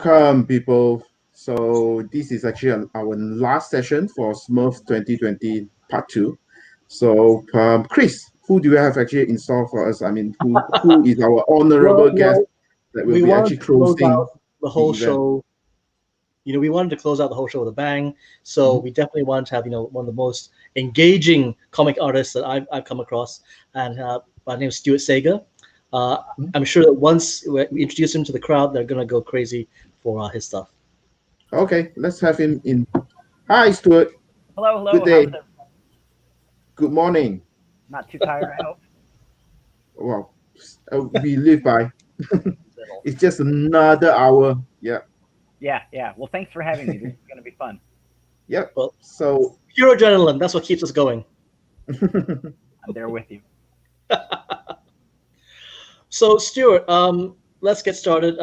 Welcome, people. So this is actually our last session for Smurf 2020 Part 2. So, Chris, who do you have actually in store for us? I mean, who is our honorable guest Well, that will we be wanted actually to close closing out the the whole event? show. We wanted to close out the whole show with a bang. So we definitely wanted to have, one of the most engaging comic artists that I've come across. And my name is Stuart Sayger. Uh, I'm sure that once we introduce him to the crowd, they're going to go crazy for his stuff. Okay, let's have him in. Hi, Stuart. Hello, Good hello. How's day. it? Good morning. Not too tired, I hope. Well, we live by. Little. It's just another hour. Yeah. Yeah. Well, thanks for having me. This is going to be fun. Yep. Well, So. pure adrenaline. That's what keeps us going. I'm there with you. So, Stuart, let's get started.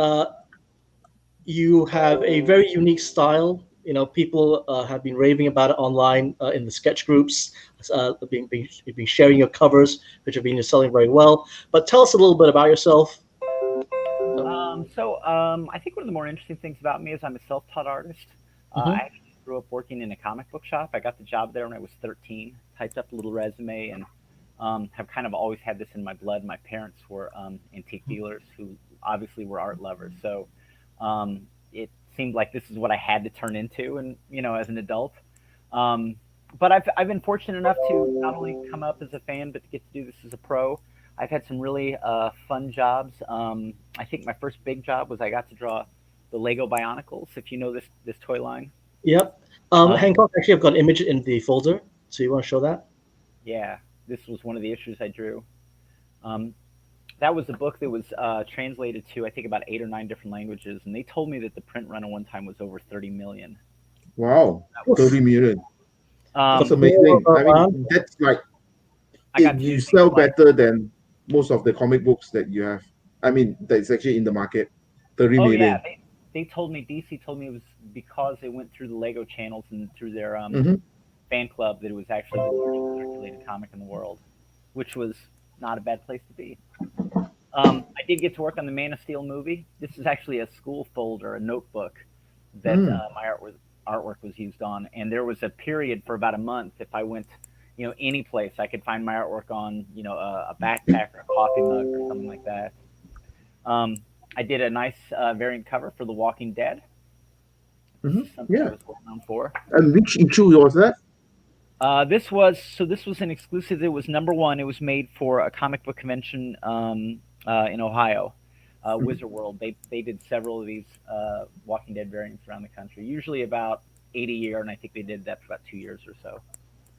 You have a very unique style. People have been raving about it online in the sketch groups, being sharing your covers, which have been selling very well. But tell us a little bit about yourself. I think one of the more interesting things about me is I'm a self-taught artist. Mm-hmm. I actually grew up working in a comic book shop. I got the job there when I was 13, typed up a little resume, and have kind of always had this in my blood. My parents were antique dealers who obviously were art lovers. So it seemed like this is what I had to turn into, and as an adult. But I've been fortunate enough to not only come up as a fan, but to get to do this as a pro. I've had some really fun jobs. I think my first big job was I got to draw the Lego Bionicles, if you know this toy line. Yep. Hancock, actually, I've got an image in the folder. So you want to show that? Yeah, this was one of the issues I drew. That was a book that was translated to, I think, about 8 or 9 different languages, and they told me that the print run at one time was over 30 million. Wow, 30 million. That's Um, amazing. I mean, that's like I got to you do sell things like, better than most of the comic books that you have. I mean, that's actually in the market. 30 oh yeah, million. they told me, DC told me it was because they went through the Lego channels and through their Mhm. fan club that it was actually the largest circulated comic in the world, which was not a bad place to be. I did get to work on the Man of Steel movie. This is actually a school folder, a notebook that my artwork was used on. And there was a period for about a month. If I went, any place, I could find my artwork on, a backpack or a coffee mug or something like that. I did a nice variant cover for The Walking Dead. This is something I Yeah. was well known for. And which issue was that? This was an exclusive. It was #1. It was made for a comic book convention in Ohio, Wizard World. They did several of these Walking Dead variants around the country, usually about 8 a year, and I think they did that for about 2 years or so.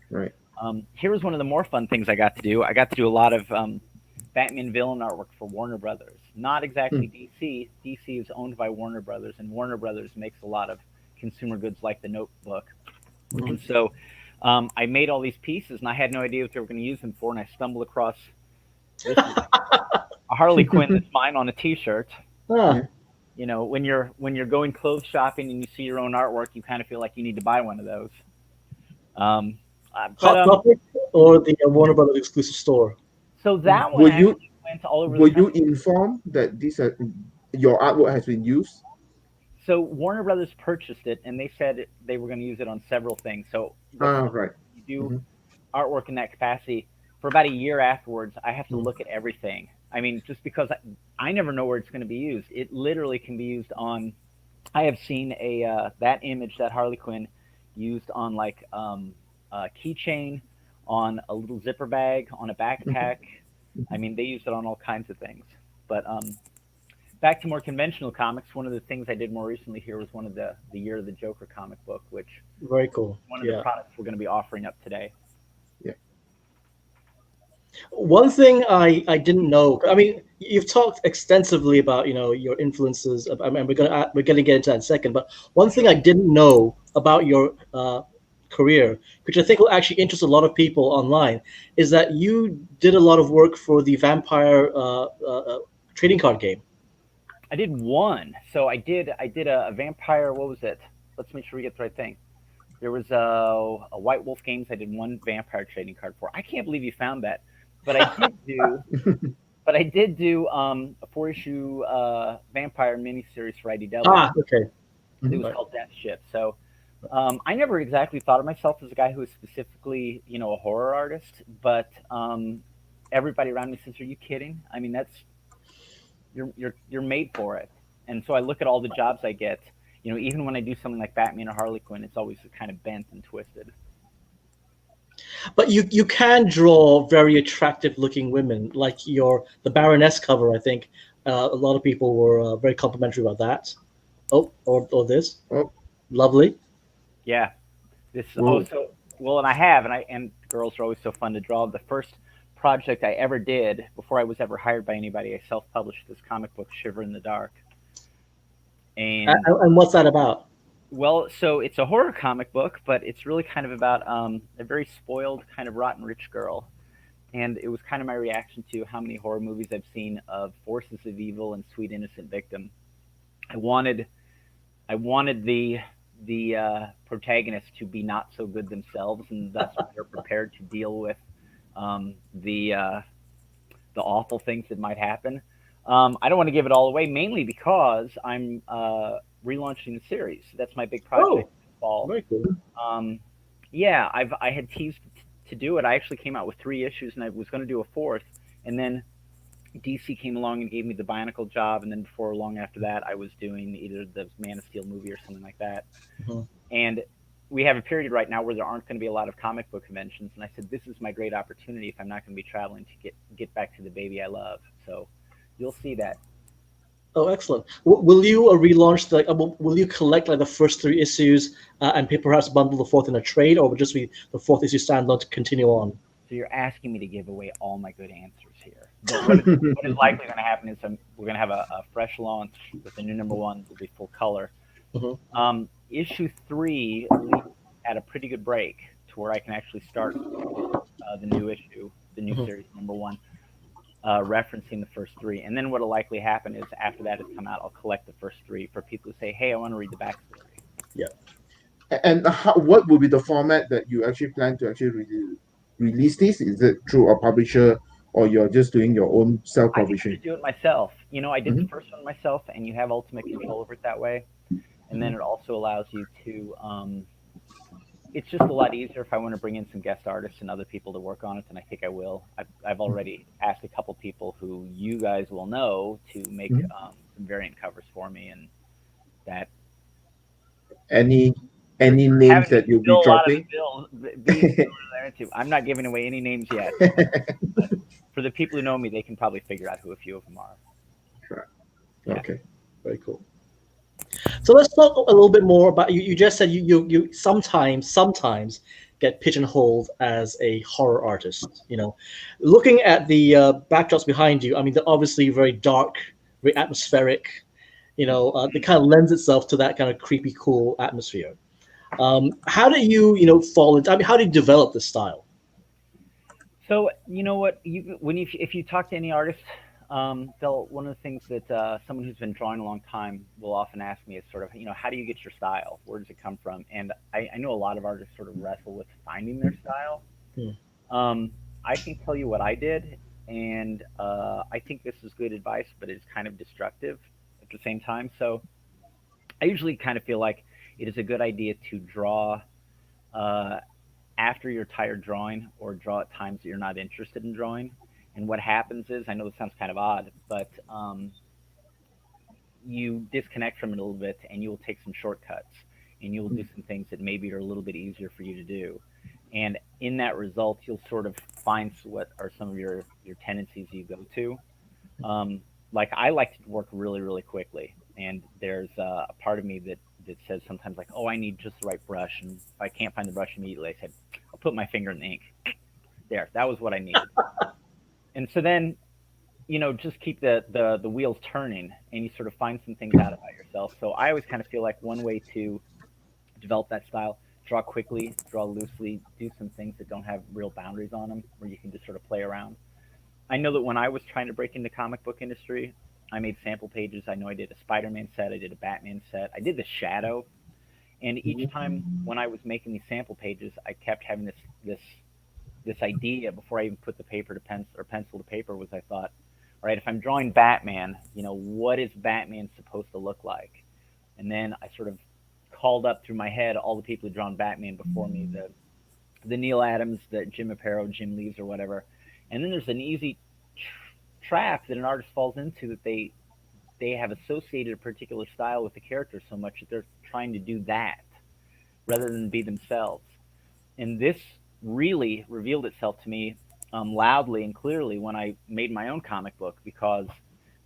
Right. Here was one of the more fun things I got to do. I got to do a lot of Batman villain artwork for Warner Brothers. Not exactly DC. DC is owned by Warner Brothers, and Warner Brothers makes a lot of consumer goods like the Notebook. And so I made all these pieces, and I had no idea what they were going to use them for. And I stumbled across this a Harley Quinn that's mine on a T-shirt. Ah. When you're going clothes shopping and you see your own artwork, you kind of feel like you need to buy one of those. Hot Topic or the Warner Brothers exclusive store? So that one Were actually went all over Were the you country. informed that your artwork has been used? So Warner Brothers purchased it, and they said they were going to use it on several things. So Right. you do artwork in that capacity for about a year afterwards. I have to look at everything. I mean, just because I never know where it's going to be used. It literally can be used on. I have seen that image, that Harley Quinn, used on like a keychain, on a little zipper bag, on a backpack. I mean, they used it on all kinds of things. But back to more conventional comics. One of the things I did more recently here was one of the Year of the Joker comic book, which very cool. One of the products we're going to be offering up today. Yeah. One thing I didn't know. I mean, you've talked extensively about your influences. I mean, we're gonna get into that in a second. But one thing I didn't know about your career, which I think will actually interest a lot of people online, is that you did a lot of work for the Vampire trading card game. I did one. So I did a Vampire. What was it? Let's make sure we get the right thing. There was a White Wolf Games. I did one Vampire trading card for. I can't believe you found that. But I did do But I did do a 4-issue vampire miniseries for IDW. Ah, okay. It was called Death Ship. So I never exactly thought of myself as a guy who was specifically, a horror artist, but everybody around me says, "Are you kidding? I mean, you're made for it." And so I look at all the jobs I get. Even when I do something like Batman or Harley Quinn, it's always kind of bent and twisted. But you can draw very attractive looking women, like the Baroness cover. I think a lot of people were very complimentary about that. Oh, or this. Oh, Lovely. Yeah, this whoa. also well, and girls are always so fun to draw. The first project I ever did before I was ever hired by anybody, I self-published this comic book, Shiver in the Dark. And what's that about? Well, so it's a horror comic book, but it's really kind of about a very spoiled, kind of rotten rich girl. And it was kind of my reaction to how many horror movies I've seen of forces of evil and sweet innocent victim. I wanted the protagonist to be not so good themselves, and thus they're prepared to deal with the awful things that might happen. I don't want to give it all away, mainly because I'm relaunching the series. That's my big project this fall. Very cool. Yeah, I had teased to do it. I actually came out with 3 issues, and I was going to do a 4th, and then DC came along and gave me the Bionicle job, and then before long after that, I was doing either the Man of Steel movie or something like that. Mm-hmm. And we have a period right now where there aren't going to be a lot of comic book conventions, and I said, this is my great opportunity if I'm not going to be traveling to get back to the baby I love. So you'll see that. Oh, excellent. Will you relaunch will you collect like the first 3 issues and perhaps bundle the 4th in a trade, or will just be the 4th issue standalone to continue on? So you're asking me to give away all my good answers here. But what is likely going to happen is we're going to have a fresh launch with the new #1. Will be full color. Mm-hmm. Issue 3 at a pretty good break to where I can actually start the new issue, the new mm-hmm. series #1. Referencing the first 3, and then what'll likely happen is after that has come out, I'll collect the first 3 for people who say, "Hey, I want to read the backstory." Yeah. And what will be the format that you actually plan to actually release this? Is it through a publisher, or you're just doing your own self-publishing? I do it myself. I did the first one myself, and you have ultimate control over it that way. And then it also allows you to. It's just a lot easier if I want to bring in some guest artists and other people to work on it, and I think I will. I've already asked a couple people who you guys will know to make some variant covers for me, and that. Any names that you'll be dropping? I'm not giving away any names yet. But for the people who know me, they can probably figure out who a few of them are. Right. Yeah. Okay. Very cool. So let's talk a little bit more about you. Just said you sometimes get pigeonholed as a horror artist. Looking at the backdrops behind you, I mean, they're obviously very dark, very atmospheric. It kind of lends itself to that kind of creepy, cool atmosphere. How do you fall into? I mean, how do you develop this style? So what if you talk to any artist. One of the things that someone who's been drawing a long time will often ask me is sort of, how do you get your style? Where does it come from? And I know a lot of artists sort of wrestle with finding their style. I can tell you what I did, and I think this is good advice, but it's kind of destructive at the same time. So I usually kind of feel like it is a good idea to draw after you're tired drawing, or draw at times that you're not interested in drawing. And what happens is, I know this sounds kind of odd, but you disconnect from it a little bit, and you will take some shortcuts, and you will do some things that maybe are a little bit easier for you to do. And in that result, you'll sort of find what are some of your tendencies you go to. Like I like to work really, really quickly. And there's a part of me that says sometimes like, oh, I need just the right brush. And if I can't find the brush immediately, I said, I'll put my finger in the ink. There, that was what I needed. And so then, just keep the wheels turning, and you sort of find some things out about yourself. So I always kind of feel like one way to develop that style, draw quickly, draw loosely, do some things that don't have real boundaries on them, where you can just sort of play around. I know that when I was trying to break into comic book industry, I made sample pages. I know I did a Spider-Man set, I did a Batman set, I did the Shadow. And each time when I was making these sample pages, I kept having this idea before I even put the paper to pencil to paper, was I thought, right? If I'm drawing Batman, what is Batman supposed to look like? And then I sort of called up through my head all the people who'd drawn Batman before me, the Neil Adams, the Jim Aparo, Jim Leaves, or whatever. And then there's an easy trap that an artist falls into, that they have associated a particular style with the character so much that they're trying to do that rather than be themselves. And this really revealed itself to me loudly and clearly when I made my own comic book, because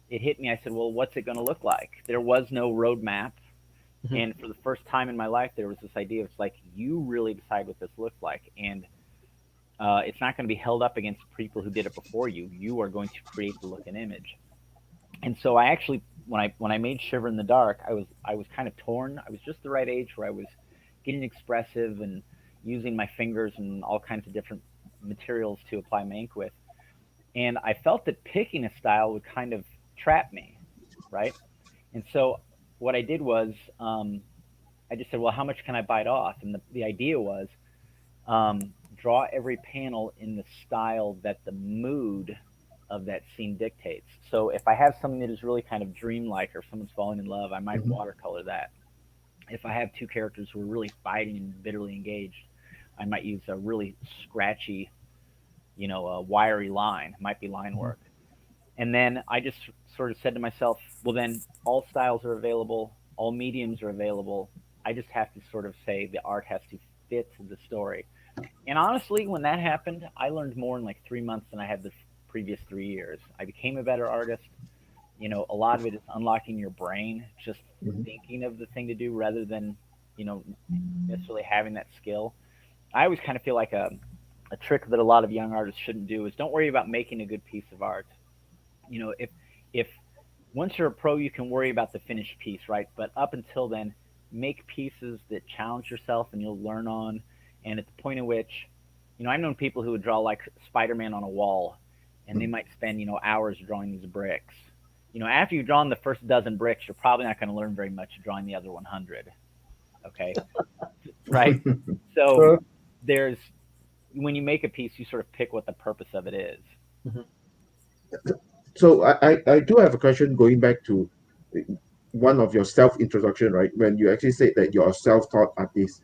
it hit me. I said, well, what's it going to look like? There was no roadmap. Mm-hmm. And for the first time in my life, there was this idea of, it's like, you really decide what this looks like. And it's not going to be held up against people who did it before you. You are going to create the look and image. And so I actually, when I made Shiver in the Dark, I was kind of torn. I was just the right age where I was getting expressive and using my fingers and all kinds of different materials to apply my ink with. And I felt that picking a style would kind of trap me, right? And so what I did was, I just said, well, how much can I bite off? And the idea was, draw every panel in the style that the mood of that scene dictates. So if I have something that is really kind of dreamlike, or if someone's falling in love, I might watercolor that. If I have two characters who are really fighting and bitterly engaged, I might use a really scratchy, a wiry line. It might be line work. And then I just sort of said to myself, well, then all styles are available, all mediums are available. I just have to sort of say the art has to fit the story. And honestly, when that happened, I learned more in like 3 months than I had the previous 3 years. I became a better artist. A lot of it is unlocking your brain, just thinking of the thing to do rather than, necessarily having that skill. I always kind of feel like a trick that a lot of young artists shouldn't do is don't worry about making a good piece of art. If once you're a pro, you can worry about the finished piece, right? But up until then, make pieces that challenge yourself and you'll learn on. And at the point at which, I've known people who would draw like Spider-Man on a wall, and they might spend, hours drawing these bricks. After you've drawn the first dozen bricks, you're probably not going to learn very much drawing the other 100. Okay. Right. So there's, when you make a piece, you sort of pick what the purpose of it is. Mm-hmm. So I do have a question going back to one of your self-introduction, right? When you actually said that you're a self-taught artist.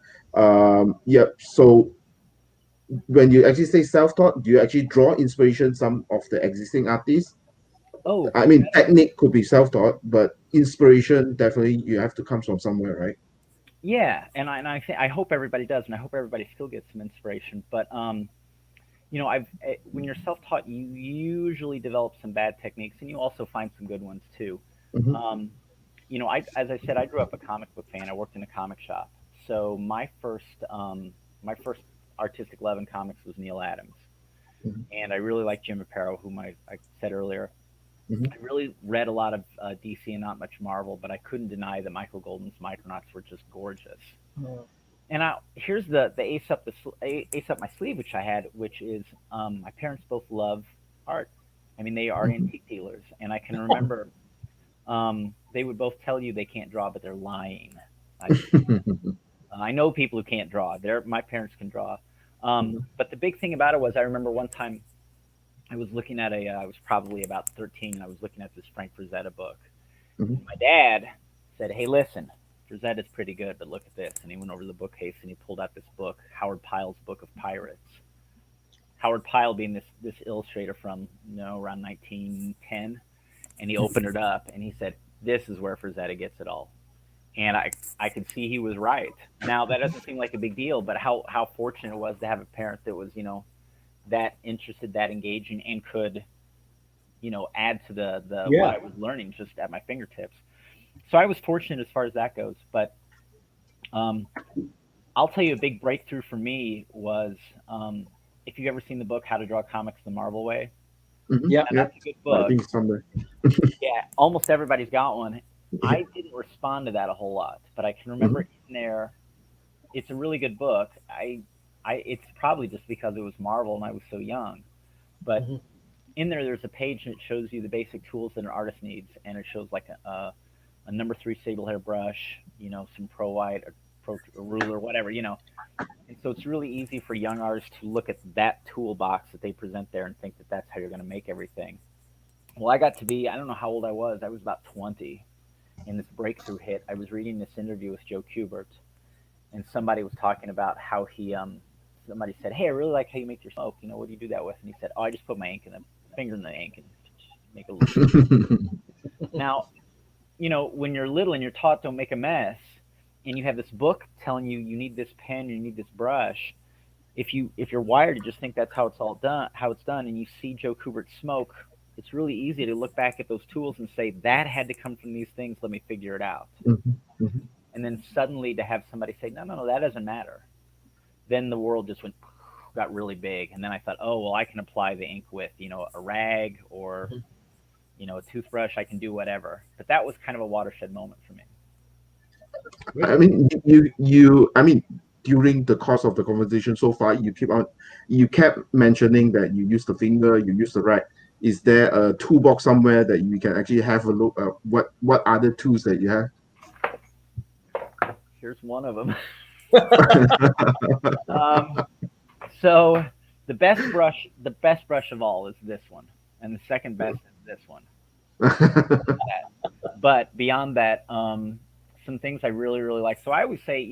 Yeah. So when you actually say self-taught, do you actually draw inspiration some of the existing artists? Oh, I mean, technique could be self-taught, but inspiration definitely you have to come from somewhere, right? Yeah, and I hope everybody does, and I hope everybody still gets some inspiration. But when you're self-taught, you usually develop some bad techniques, and you also find some good ones too. Mm-hmm. As I said, I grew up a comic book fan. I worked in a comic shop, so my first artistic love in comics was Neil Adams, and I really liked Jim Aparo, whom I said earlier. I really read a lot of DC and not much Marvel, but I couldn't deny that Michael Golden's Micronauts were just gorgeous. And here's the ace up my sleeve, which I had, which is my parents both love art. I mean, they are antique dealers, and I can remember they would both tell you they can't draw, but they're lying. I know people who can't draw. My parents can draw. But the big thing about it was, I remember one time I was looking at I was probably about 13, and I was looking at this Frank Frazetta book. My dad said, hey, listen, Frazetta's pretty good, but look at this. And he went over to the bookcase and he pulled out this book, Howard Pyle's Book of Pirates. Howard Pyle being this illustrator from around 1910. And he opened it up and he said, this is where Frazetta gets it all. And I could see he was right. Now, that doesn't seem like a big deal, but how fortunate it was to have a parent that was, that interested, that engaging, and could, add to the what I was learning just at my fingertips. So I was fortunate as far as that goes. But I'll tell you, a big breakthrough for me was, if you've ever seen the book How to Draw Comics the Marvel Way. Yeah, that's a good book. I think somewhere. Yeah, almost everybody's got one. I didn't respond to that a whole lot, but I can remember in there, it's a really good book. It's probably just because it was Marvel and I was so young, but in there's a page that shows you the basic tools that an artist needs, and it shows like a number 3 sable hair brush, some Pro White, a ruler, whatever, And so it's really easy for young artists to look at that toolbox that they present there and think that that's how you're going to make everything. Well, I got to be, I don't know how old I was. I was about 20, and this breakthrough hit. I was reading this interview with Joe Kubert, and somebody was talking about how somebody said, "Hey, I really like how you make your smoke. What do you do that with?" And he said, "Oh, I just put my finger in the ink and make a little." Now, when you're little and you're taught don't make a mess, and you have this book telling you need this pen, you need this brush. If you're wired to just think that's how it's done, and you see Joe Kubert smoke, it's really easy to look back at those tools and say that had to come from these things. Let me figure it out. And then suddenly to have somebody say, no, that doesn't matter. Then the world just got really big. And then I thought, oh, well, I can apply the ink with, a rag or, a toothbrush. I can do whatever. But that was kind of a watershed moment for me. I mean, during the course of the conversation so far, you kept mentioning that you use the finger, you use the rag. Is there a toolbox somewhere that you can actually have a look at what other tools that you have? Here's one of them. So the best brush of all is this one, and the second best is this one. But beyond that, some things I really, really like. So I always say,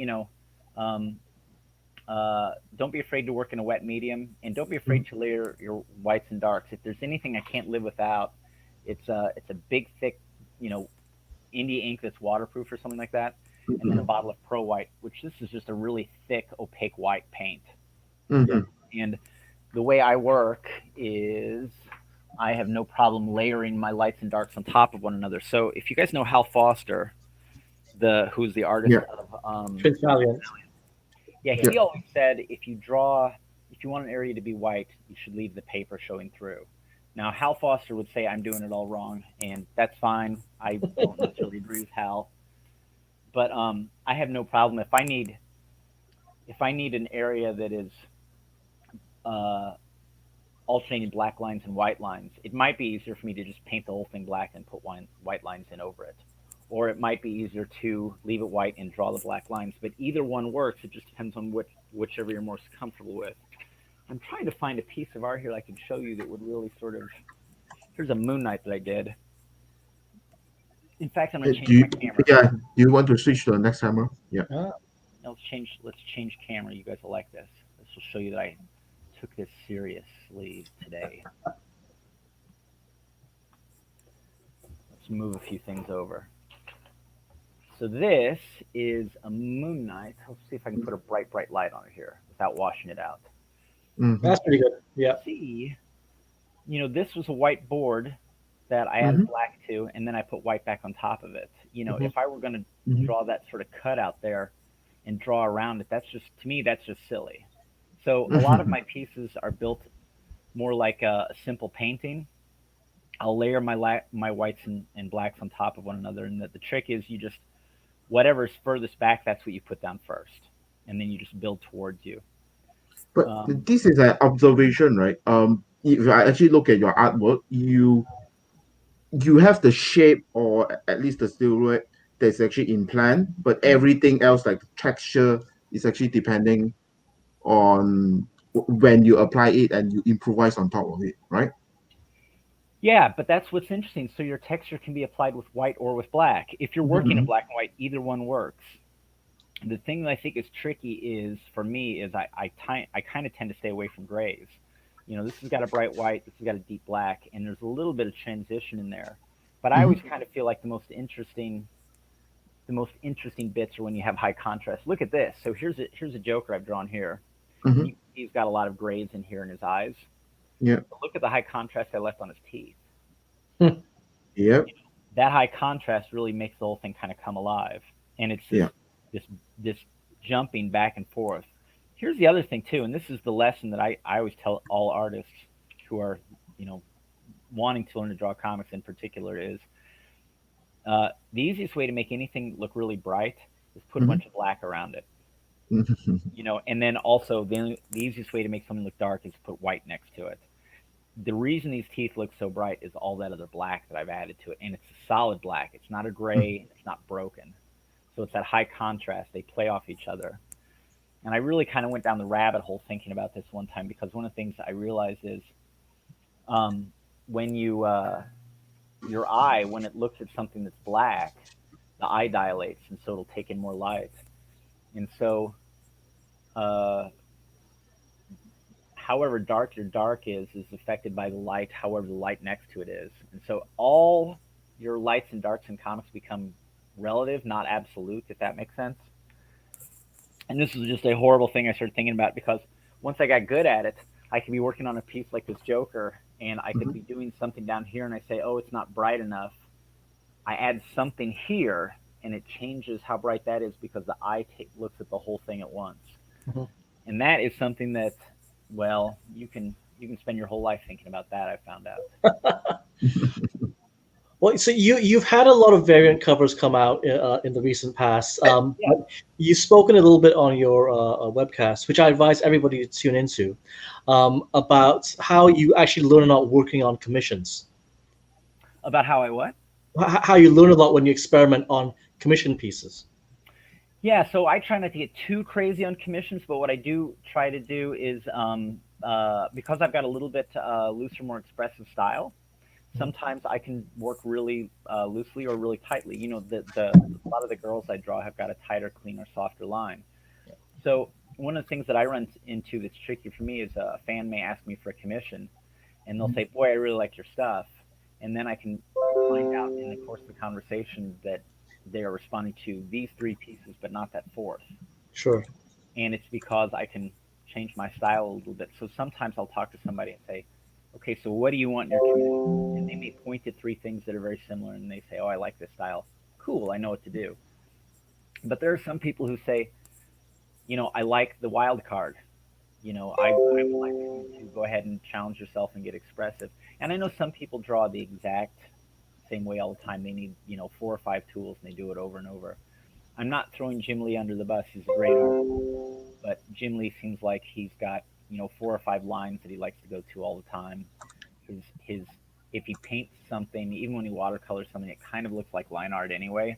don't be afraid to work in a wet medium, and don't be afraid to layer your whites and darks. If there's anything I can't live without, it's a big, thick, India ink that's waterproof or something like that, and then a bottle of Pro White, which this is just a really thick, opaque white paint. And the way I work is I have no problem layering my lights and darks on top of one another. So if you guys know Hal Foster, who's the artist of Prince Valiant. Yeah, he always said if you want an area to be white, you should leave the paper showing through. Now, Hal Foster would say I'm doing it all wrong, and that's fine. I don't necessarily agree with Hal, but I have no problem if I need an area that is alternating black lines and white lines. It might be easier for me to just paint the whole thing black and put white lines in over it. Or it might be easier to leave it white and draw the black lines. But either one works. It just depends on whichever you're most comfortable with. I'm trying to find a piece of art here I can show you that would really sort of... Here's a Moon Knight that I did. In fact, I'm going to change my camera. Yeah, do you want to switch to the next camera? Yeah. Let's change camera. You guys will like this. This will show you that I took this seriously today. Let's move a few things over. So this is a Moon Knight. Let's see if I can put a bright light on it here without washing it out. That's pretty good. Yeah. See, this was a white board that I added black to, and then I put white back on top of it. If I were going to draw that sort of cut out there and draw around it, to me, that's just silly. So a lot of my pieces are built more like a simple painting. I'll layer my whites and blacks on top of one another, and the trick is you just whatever's furthest back, that's what you put down first, and then you just build towards you. But this is an observation, right? If I actually look at your artwork, you have the shape or at least the silhouette that's actually in plan, but everything else, like the texture, is actually depending on when you apply it and you improvise on top of it, right? Yeah, but that's what's interesting. So your texture can be applied with white or with black. If you're working in black and white, either one works. The thing that I think is tricky is, for me, is I kind of tend to stay away from grays. This has got a bright white, this has got a deep black, and there's a little bit of transition in there. But I always kind of feel like the most interesting bits are when you have high contrast. Look at this. So here's a Joker I've drawn here. He's got a lot of grays in here in his eyes. Yeah. But look at the high contrast I left on his teeth. Yep. That high contrast really makes the whole thing kind of come alive, and it's this jumping back and forth. Here's the other thing too, and this is the lesson that I always tell all artists who are wanting to learn to draw comics in particular is the easiest way to make anything look really bright is put a bunch of black around it. And then also the easiest way to make something look dark is put white next to it. The reason these teeth look so bright is all that other black that I've added to it, and it's a solid black. It's not a gray. It's not broken. So it's that high contrast. They play off each other. And I really kind of went down the rabbit hole thinking about this one time, because one of the things I realized is when you your eye, when it looks at something that's black, the eye dilates, and so it'll take in more light. And so, uh, however dark your dark is affected by the light, however the light next to it is. And so all your lights and darks in comics become relative, not absolute, if that makes sense. And this is just a horrible thing I started thinking about, because once I got good at it, I could be working on a piece like this Joker, and I could be doing something down here, and I say, oh, it's not bright enough. I add something here, and it changes how bright that is because the eye looks at the whole thing at once. Mm-hmm. And that is something that, well, you can spend your whole life thinking about that, I found out. Well, so you've had a lot of variant covers come out in the recent past. Yeah. You've spoken a little bit on your webcast, which I advise everybody to tune into, about how you actually learn a lot working on commissions. About how I what? How you learn a lot when you experiment on commission pieces. Yeah, so I try not to get too crazy on commissions, but what I do try to do is, because I've got a little bit looser, more expressive style, sometimes I can work really loosely or really tightly. You know, a lot of the girls I draw have got a tighter, cleaner, softer line. So one of the things that I run into that's tricky for me is a fan may ask me for a commission, and they'll say, boy, I really like your stuff. And then I can find out in the course of the conversation that they are responding to these 3 pieces, but not that 4th. Sure. And it's because I can change my style a little bit. So sometimes I'll talk to somebody and say, okay, so what do you want in your commission? And they may point to 3 things that are very similar, and they say, oh, I like this style. Cool, I know what to do. But there are some people who say, you know, I like the wild card. You know, I would like you to go ahead and challenge yourself and get expressive. And I know some people draw the exact same way all the time. They need, you know, 4 or 5 tools, and they do it over and over. I'm not throwing Jim Lee under the bus. He's a great artist. But Jim Lee seems like he's got, you know, 4 or 5 lines that he likes to go to all the time. His if he paints something, even when he watercolors something, it kind of looks like line art anyway.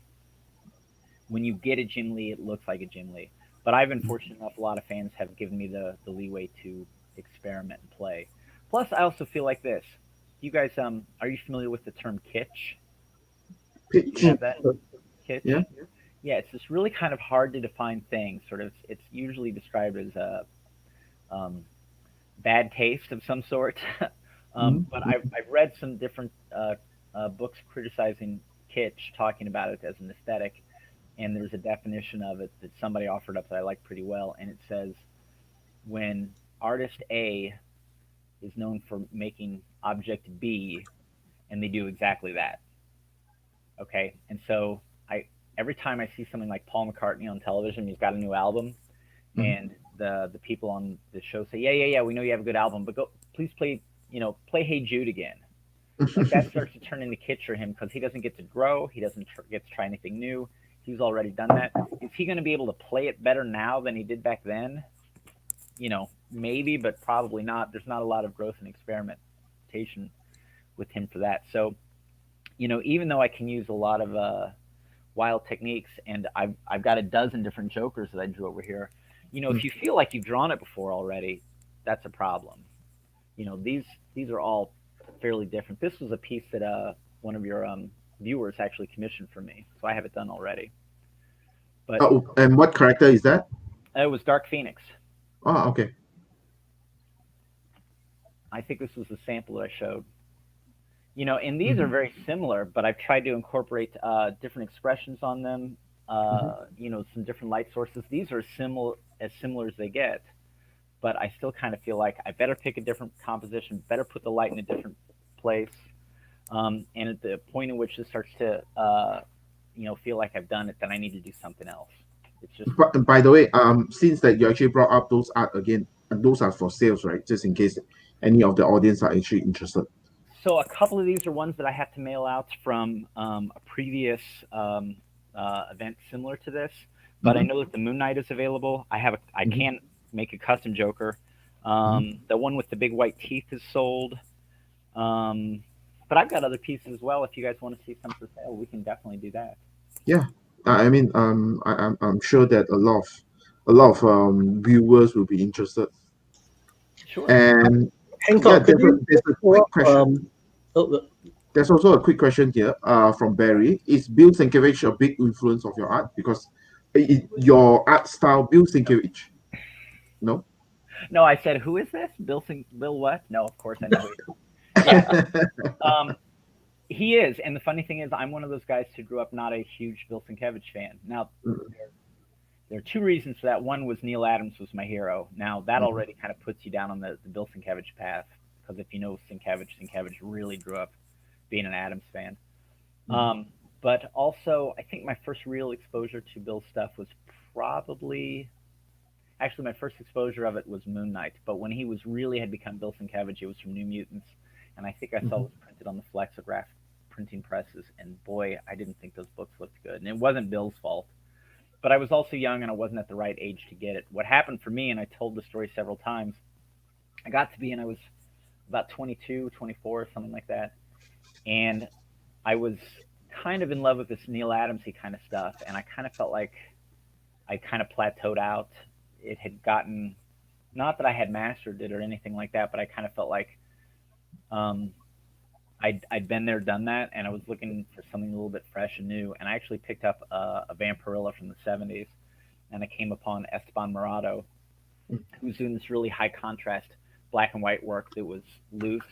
When you get a Jim Lee, it looks like a Jim Lee. But I've been fortunate enough, a lot of fans have given me the leeway to experiment and play. Plus, I also feel like this. You guys, are you familiar with the term kitsch? Pitch. You have that? Kitsch? Yeah. Yeah, it's this really kind of hard to define thing. Sort of, it's usually described as a bad taste of some sort. But I've read some different books criticizing kitsch, talking about it as an aesthetic. And there's a definition of it that somebody offered up that I like pretty well. And it says, when artist A is known for making object B, and they do exactly that. Okay? And so every time I see something like Paul McCartney on television, he's got a new album, and the people on the show say, yeah, we know you have a good album, but please play Hey Jude again. Like that starts to turn into kitsch for him, because he doesn't get to grow, he doesn't get to try anything new. He's already done that. Is he going to be able to play it better now than he did back then? You know, maybe, but probably not. There's not a lot of growth and experimentation with him for that. So, you know, even though I can use a lot of wild techniques, and I've got a dozen different Jokers that I drew over here, you know, if you feel like you've drawn it before already, that's a problem. You know, these are all fairly different. This was a piece that one of your viewers actually commissioned for me, so I have it done already. But and what character is that? It was Dark Phoenix. Oh, okay. I think this was the sample that I showed. You know, and these are very similar, but I've tried to incorporate different expressions on them. You know, some different light sources. These are similar as they get, but I still kind of feel like I better pick a different composition, better put the light in a different place. And at the point in which this starts to, you know, feel like I've done it, then I need to do something else. It's just. By the way, since that you actually brought up those art again, and those are for sales, right? Just in case any of the audience are actually interested. So a couple of these are ones that I have to mail out from a previous event similar to this, but I know that the Moon Knight is available. I can make a custom Joker. The one with the big white teeth is sold. But I've got other pieces as well. If you guys want to see some for sale, we can definitely do that. Yeah, I mean, I'm sure that a lot of viewers will be interested. Sure. And Hancock, there's a quick question. there's also a quick question here from Barry. Is Bill Sienkiewicz a big influence of your art? Because your art style, Bill Sienkiewicz. No? No, I said, who is this? Bill what? No, of course I know who he is. Yeah. He is. And the funny thing is, I'm one of those guys who grew up not a huge Bill Sienkiewicz fan. Now, there are two reasons for that. One was Neil Adams was my hero. Now, that already kind of puts you down on the Bill Sienkiewicz path. Because if you know Sienkiewicz really grew up being an Adams fan. But also, I think my first real exposure to Bill's stuff was probably... Actually, my first exposure of it was Moon Knight. But when he was really had become Bill Sienkiewicz, it was from New Mutants. And I think I saw it was printed on the flexograph printing presses. And boy, I didn't think those books looked good. And it wasn't Bill's fault. But I was also young and I wasn't at the right age to get it. What happened for me, and I told the story several times, I got to be, and I was about 22, 24, something like that. And I was kind of in love with this Neil Adamsy kind of stuff. And I kind of felt like I kind of plateaued out. It had gotten, not that I had mastered it or anything like that, but I kind of felt like I'd been there, done that, and I was looking for something a little bit fresh and new. And I actually picked up a Vampirella from the 70s, and I came upon Esteban Morato, who was doing this really high contrast black and white work that was loose,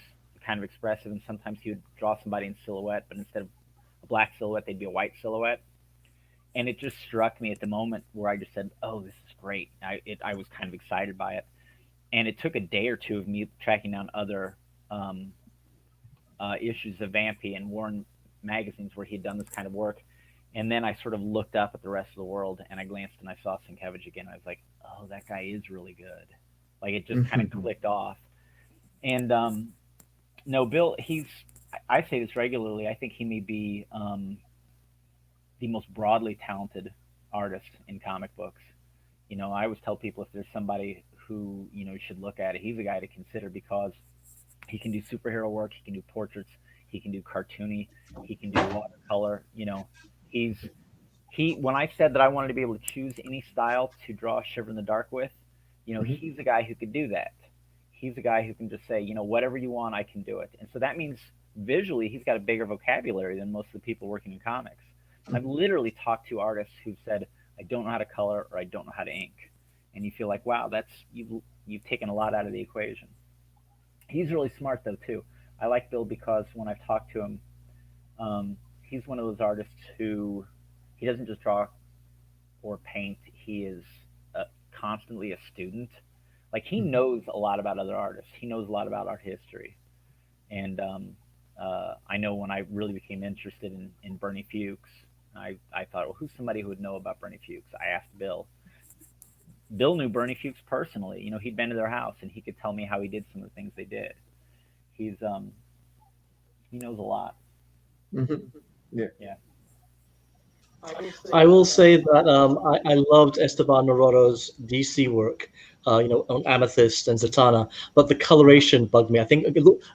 kind of expressive, and sometimes he would draw somebody in silhouette, but instead of a black silhouette, they'd be a white silhouette. And it just struck me at the moment where I just said, oh, this is great. I was kind of excited by it. And it took a day or two of me tracking down other issues of Vampy and Warren magazines where he'd done this kind of work. And then I sort of looked up at the rest of the world and I glanced and I saw Sienkiewicz again. I was like, oh, that guy is really good. Like it just kind of clicked off. And no, Bill, I say this regularly. I think he may be the most broadly talented artist in comic books. You know, I always tell people if there's somebody who, you know, should look at it, he's a guy to consider because he can do superhero work, he can do portraits, he can do cartoony, he can do watercolor. You know, when I said that I wanted to be able to choose any style to draw Shiver in the Dark with, you know, he's a guy who could do that. He's a guy who can just say, you know, whatever you want, I can do it. And so that means visually he's got a bigger vocabulary than most of the people working in comics. I've literally talked to artists who said, I don't know how to color or I don't know how to ink. And you feel like, wow, you've taken a lot out of the equation. He's really smart, though, too. I like Bill because when I've talked to him, he's one of those artists who he doesn't just draw or paint. He is constantly a student. Like, he knows a lot about other artists. He knows a lot about art history. And I know when I really became interested in Bernie Fuchs, I thought, well, who's somebody who would know about Bernie Fuchs? I asked Bill. Bill knew Bernie Fuchs personally. You know, he'd been to their house, and he could tell me how he did some of the things they did. He knows a lot. Yeah. I will say that I loved Esteban Marato's DC work, you know, on Amethyst and Zatanna, but the coloration bugged me. I think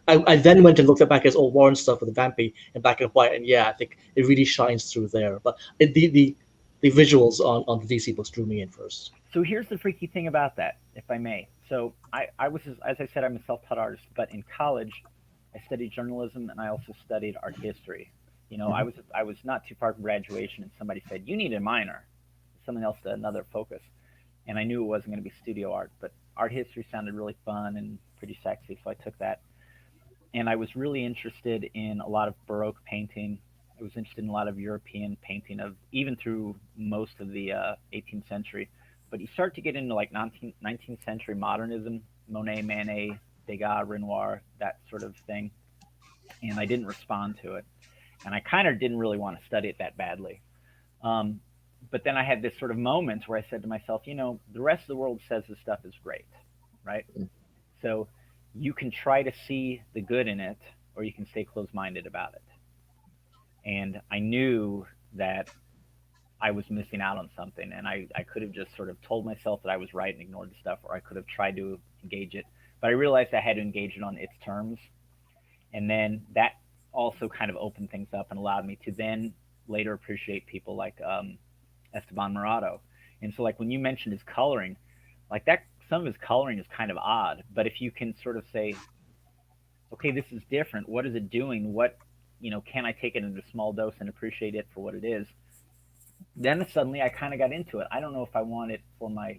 I then went and looked at back at old Warren stuff with the Vampy and black and white, and yeah, I think it really shines through there. But the visuals on the DC books drew me in first. So here's the freaky thing about that, if I may. So I was, as I said, I'm a self-taught artist, but in college, I studied journalism and I also studied art history. You know, I was not too far from graduation, and somebody said, you need a minor, something else, another focus. And I knew it wasn't going to be studio art, but art history sounded really fun and pretty sexy, so I took that. And I was really interested in a lot of Baroque painting. I was interested in a lot of European painting, of even through most of the 18th century. But you start to get into like 19th century modernism, Monet, Manet, Degas, Renoir, that sort of thing. And I didn't respond to it. And I kind of didn't really want to study it that badly. But then I had this sort of moment where I said to myself, you know, the rest of the world says this stuff is great, right? So you can try to see the good in it, or you can stay closed-minded about it. And I knew that I was missing out on something, and I could have just sort of told myself that I was right and ignored the stuff, or I could have tried to engage it. But I realized I had to engage it on its terms. And then that also kind of opened things up and allowed me to then later appreciate people like Esteban Morato. And so like when you mentioned his coloring, like that, some of his coloring is kind of odd, but if you can sort of say, okay, this is different, what is it doing? What can I take it in a small dose and appreciate it for what it is? Then suddenly I kind of got into it. I don't know if I want it for my,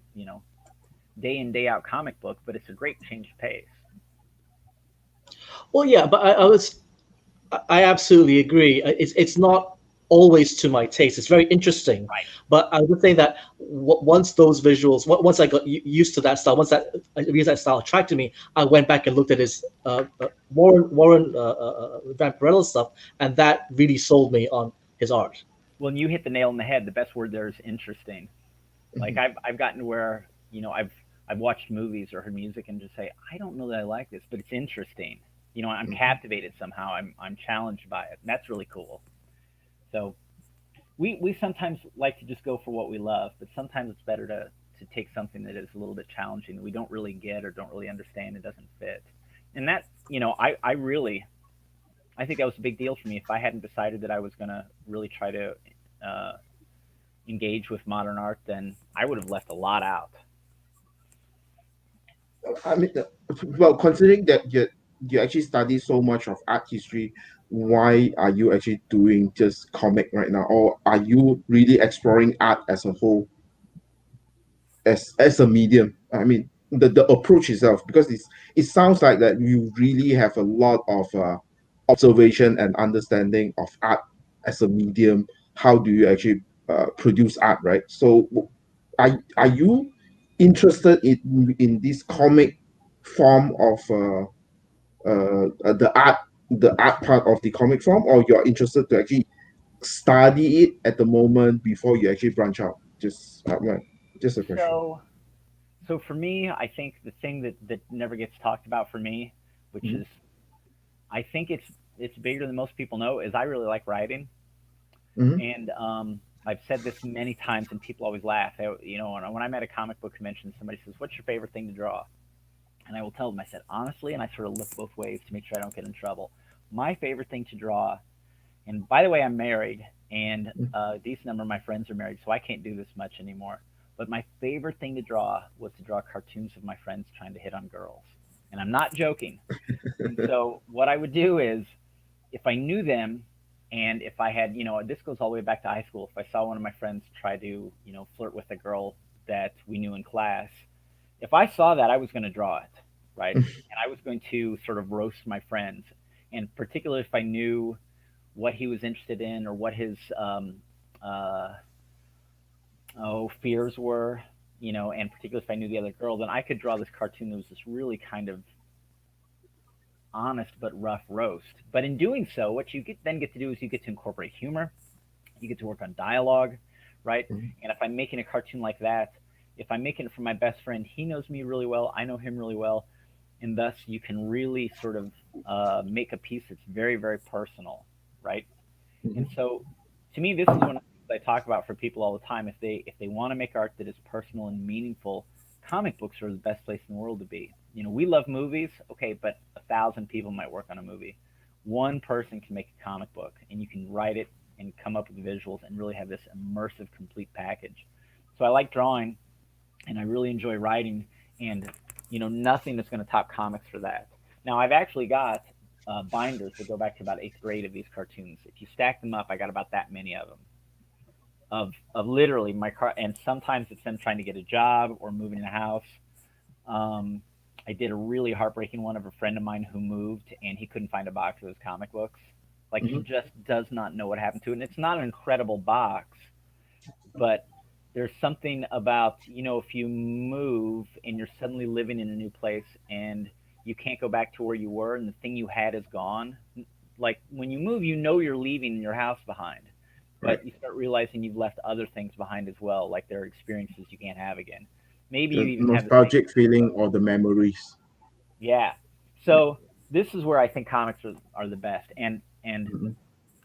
day in, day out comic book, but it's a great change of pace. Well, yeah, but I absolutely agree. It's not always to my taste. It's very interesting, Right. but I would say that once those visuals, once I got used to that style, once that style attracted me, I went back and looked at his Warren Vampirella stuff, and that really sold me on his art. Well, you hit the nail on the head. The best word there is interesting. Like I've gotten to where, I've watched movies or heard music and just say, I don't know that I like this, but it's interesting. I'm captivated somehow. I'm challenged by it. And that's really cool. So we sometimes like to just go for what we love, but sometimes it's better to take something that is a little bit challenging that we don't really get or don't really understand and doesn't fit. And that, I think that was a big deal for me. If I hadn't decided that I was going to really try to engage with modern art, then I would have left a lot out. I mean, well, considering that you actually study so much of art history, why are you actually doing just comic right now, or are you really exploring art as a whole, as a medium? I mean, the approach itself, because it sounds like that you really have a lot of observation and understanding of art as a medium. How do you actually produce art, right? So are you interested in this comic form of the art part of the comic form, or you're interested to actually study it at the moment before you actually branch out? Just a question. So for me, I think the thing that never gets talked about for me, which Mhm. is, I think it's bigger than most people know, is I really like writing. Mhm. And I've said this many times, and people always laugh. When I'm at a comic book convention, somebody says, "What's your favorite thing to draw?" And I will tell them, I said, honestly, and I sort of look both ways to make sure I don't get in trouble. My favorite thing to draw, and by the way, I'm married, and a decent number of my friends are married, so I can't do this much anymore. But my favorite thing to draw was to draw cartoons of my friends trying to hit on girls. And I'm not joking. And so what I would do is, if I knew them, and if I had, this goes all the way back to high school. If I saw one of my friends try to, flirt with a girl that we knew in class, if I saw that, I was going to draw it, right? And I was going to sort of roast my friends. And particularly if I knew what he was interested in or what his uh, fears were, and particularly if I knew the other girl, then I could draw this cartoon that was this really kind of honest but rough roast. But in doing so, what you then get to do is you get to incorporate humor, you get to work on dialogue, right? Mhm. And if I'm making a cartoon like that, if I'm making it for my best friend, he knows me really well, I know him really well, and thus you can really sort of make a piece that's very, very personal, right? And Mhm. so, to me, this is one of the things I talk about for people all the time. If they want to make art that is personal and meaningful, comic books are the best place in the world to be. We love movies, okay, but 1,000 people might work on a movie. One person can make a comic book, and you can write it and come up with visuals and really have this immersive, complete package. So I like drawing, and I really enjoy writing, and nothing is going to top comics for that. Now I've actually got binders that go back to about eighth grade of these cartoons. If you stack them up, I got about that many of them. Of literally my car, and sometimes it's them trying to get a job or moving in a house. Um, I did a really heartbreaking one of a friend of mine who moved and he couldn't find a box of his comic books. Like he Mhm. just does not know what happened to it. And it's not an incredible box, but there's something about, if you move and you're suddenly living in a new place and you can't go back to where you were and the thing you had is gone. Like when you move, you're leaving your house behind, Right. but you start realizing you've left other things behind as well, like there are experiences you can't have again. Maybe you The even have the same. nostalgic feeling or the memories. Yeah. Yeah. So this is where I think comics are the best. And Mhm.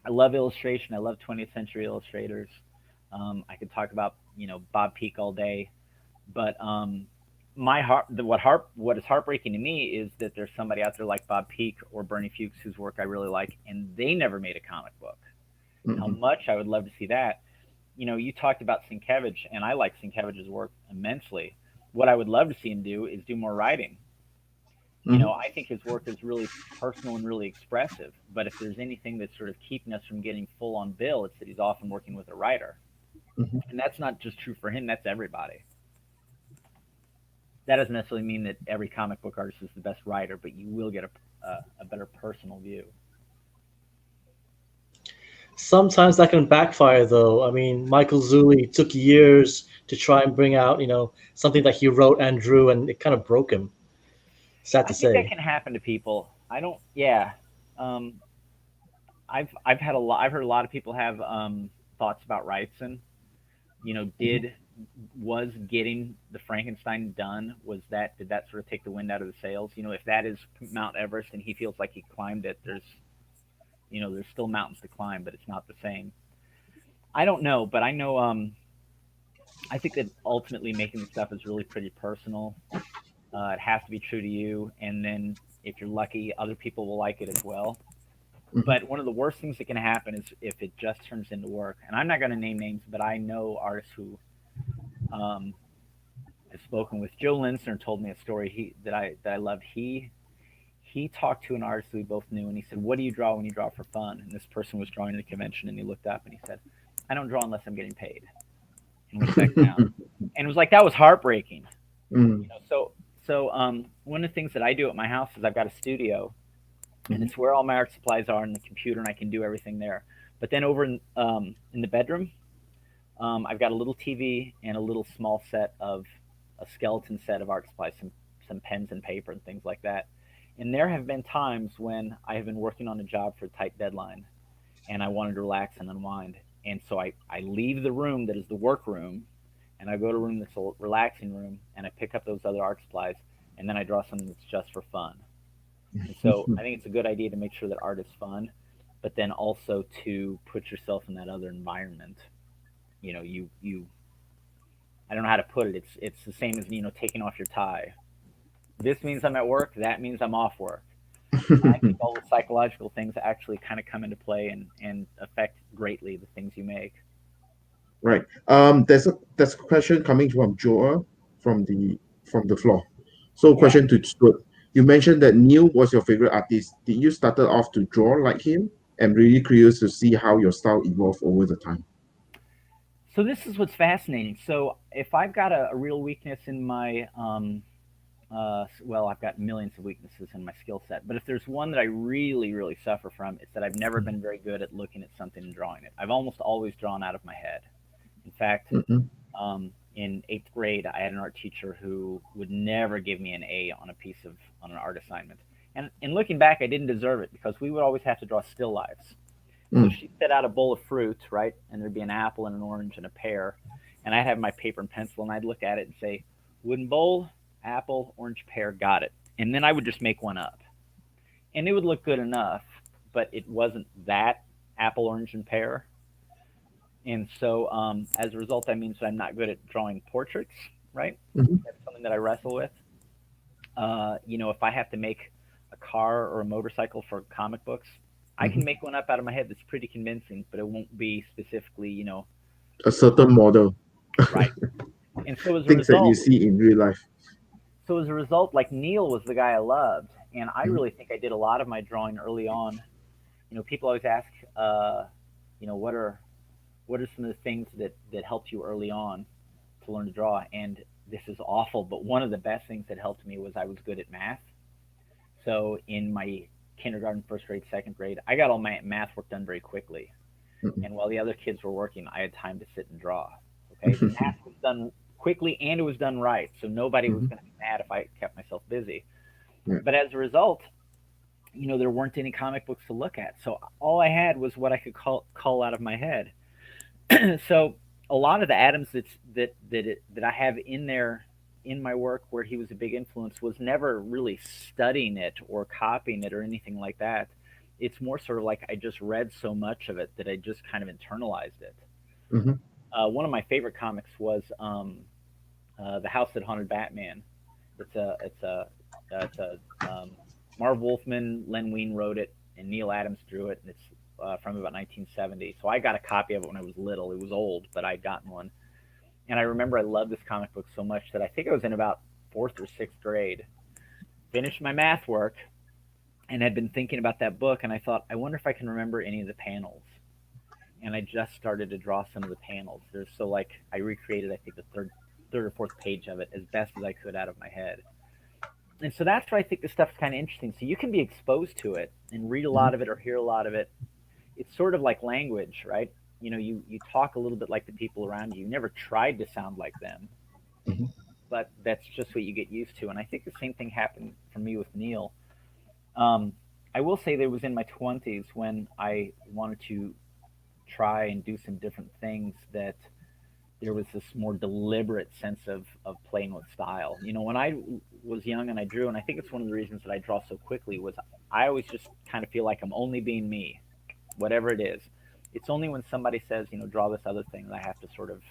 I love illustration. I love 20th century illustrators. I could talk about Bob Peak all day, but what is heartbreaking to me is that there's somebody out there like Bob Peak or Bernie Fuchs whose work I really like, and they never made a comic book. How Mhm. much I would love to see that. You talked about Sienkiewicz, and I like Sienkiewicz's work immensely. What I would love to see him do is do more writing. You know, I think his work is really personal and really expressive. But if there's anything that's sort of keeping us from getting full on bill, it's that he's often working with a writer. And that's not just true for him, that's everybody. That doesn't necessarily mean that every comic book artist is the best writer, but you will get a better personal view. Sometimes that can backfire, though. I mean, Michael Zulli took years to try and bring out, something that he wrote and drew, and it kind of broke him. Sad to I think that say. can happen to people. I don't. Yeah, I've heard a lot of people have thoughts about Wrightson. You know, was getting the Frankenstein done, did that sort of take the wind out of the sails? You know, if that is Mount Everest and he feels like he climbed it, there's still mountains to climb, but it's not the same. I don't know, but I know I think that ultimately making the stuff is really pretty personal. It has to be true to you, and then if you're lucky, other people will like it as well. But one of the worst things that can happen is if it just turns into work. And I'm not going to name names, but I know artists who have spoken with. Joe Linsner told me a story that I loved. He talked to an artist we both knew, and he said, "What do you draw when you draw for fun?" And this person was drawing at a convention, and he looked up and he said, "I don't draw unless I'm getting paid." And went back down. And it was like, that was heartbreaking. You know, so one of the things that I do at my house is I've got a studio, and it's where all my art supplies are, and the computer, and I can do everything there. But then over in the bedroom, I've got a little TV and a little small a skeleton set of art supplies, some pens and paper and things like that. And there have been times when I have been working on a job for a tight deadline, and I wanted to relax and unwind. And so I leave the room that is the work room, and I go to a room that's a relaxing room, and I pick up those other art supplies, and then I draw something that's just for fun. And so I think it's a good idea to make sure that art is fun, but then also to put yourself in that other environment. You know, I don't know how to put it. It's the same as, taking off your tie. This means I'm at work. That means I'm off work. I think all the psychological things actually kind of come into play and affect greatly the things you make. Right. There's a question coming from Joel from the floor. So, question to Stuart. You mentioned that Neil was your favorite artist. Did you started off to draw like him? I'm really curious to see how your style evolved over the time. So this is what's fascinating. So if I've got a real weakness in my well, I've got millions of weaknesses in my skill set, but if there's one that I really, really suffer from, it's that I've never been very good at looking at something and drawing it. I've almost always drawn out of my head. In fact, in 8th grade, I had an art teacher who would never give me an A on an art assignment. And in looking back, I didn't deserve it because we would always have to draw still lifes. So she'd set out a bowl of fruit, right? And there'd be an apple and an orange and a pear. And I'd have my paper and pencil, and I'd look at it and say, wooden bowl, apple, orange, pear, got it. And then I would just make one up. And it would look good enough, but it wasn't that apple, orange, and pear. And so as a result, that means that I'm not good at drawing portraits, right? That's something that I wrestle with. If I have to make a car or a motorcycle for comic books, I can make one up out of my head that's pretty convincing, but it won't be specifically, a certain model. Right. And so as a things result, that you see in real life. So as a result, like Neil was the guy I loved, and I really think I did a lot of my drawing early on. People always ask, what are some of the things that helped you early on to learn to draw? And this is awful, but one of the best things that helped me was I was good at math. So in my kindergarten, first grade, second grade, I got all my math work done very quickly. And while the other kids were working, I had time to sit and draw. Okay, the math was done quickly and it was done right, so nobody was going to be mad if I kept myself busy. But as a result, there weren't any comic books to look at, so all I had was what I could call out of my head. So a lot of the atoms that I have in there in my work where he was a big influence was never really studying it or copying it or anything like that. It's more sort of like I just read so much of it that I just kind of internalized it. One of my favorite comics was The House That Haunted Batman. It's a Marv Wolfman, Len Wein wrote it, and Neil Adams drew it, and it's from about 1970. So I got a copy of it when I was little. It was old, but I'd gotten one. And I remember I loved this comic book so much that I think I was in about 4th or 6th grade finished my math work and had been thinking about that book, and I thought, I wonder if I can remember any of the panels. And I just started to draw some of the panels. So like I recreated, I think, the third or fourth page of it as best as I could out of my head. And so that's where I think this stuff's kind of interesting. So you can be exposed to it and read a lot of it or hear a lot of it. It's sort of like language, right? You know, you talk a little bit like the people around you. You never tried to sound like them, but that's just what you get used to. And I think the same thing happened for me with Neil. I will say that it was in my 20s when I wanted to try and do some different things that there was this more deliberate sense of playing with style. You know, when I was young and I drew, and I think it's one of the reasons that I draw so quickly, was I always just kind of feel like I'm only being me, whatever it is. It's only when somebody says, you know, draw this other thing, that I have to sort of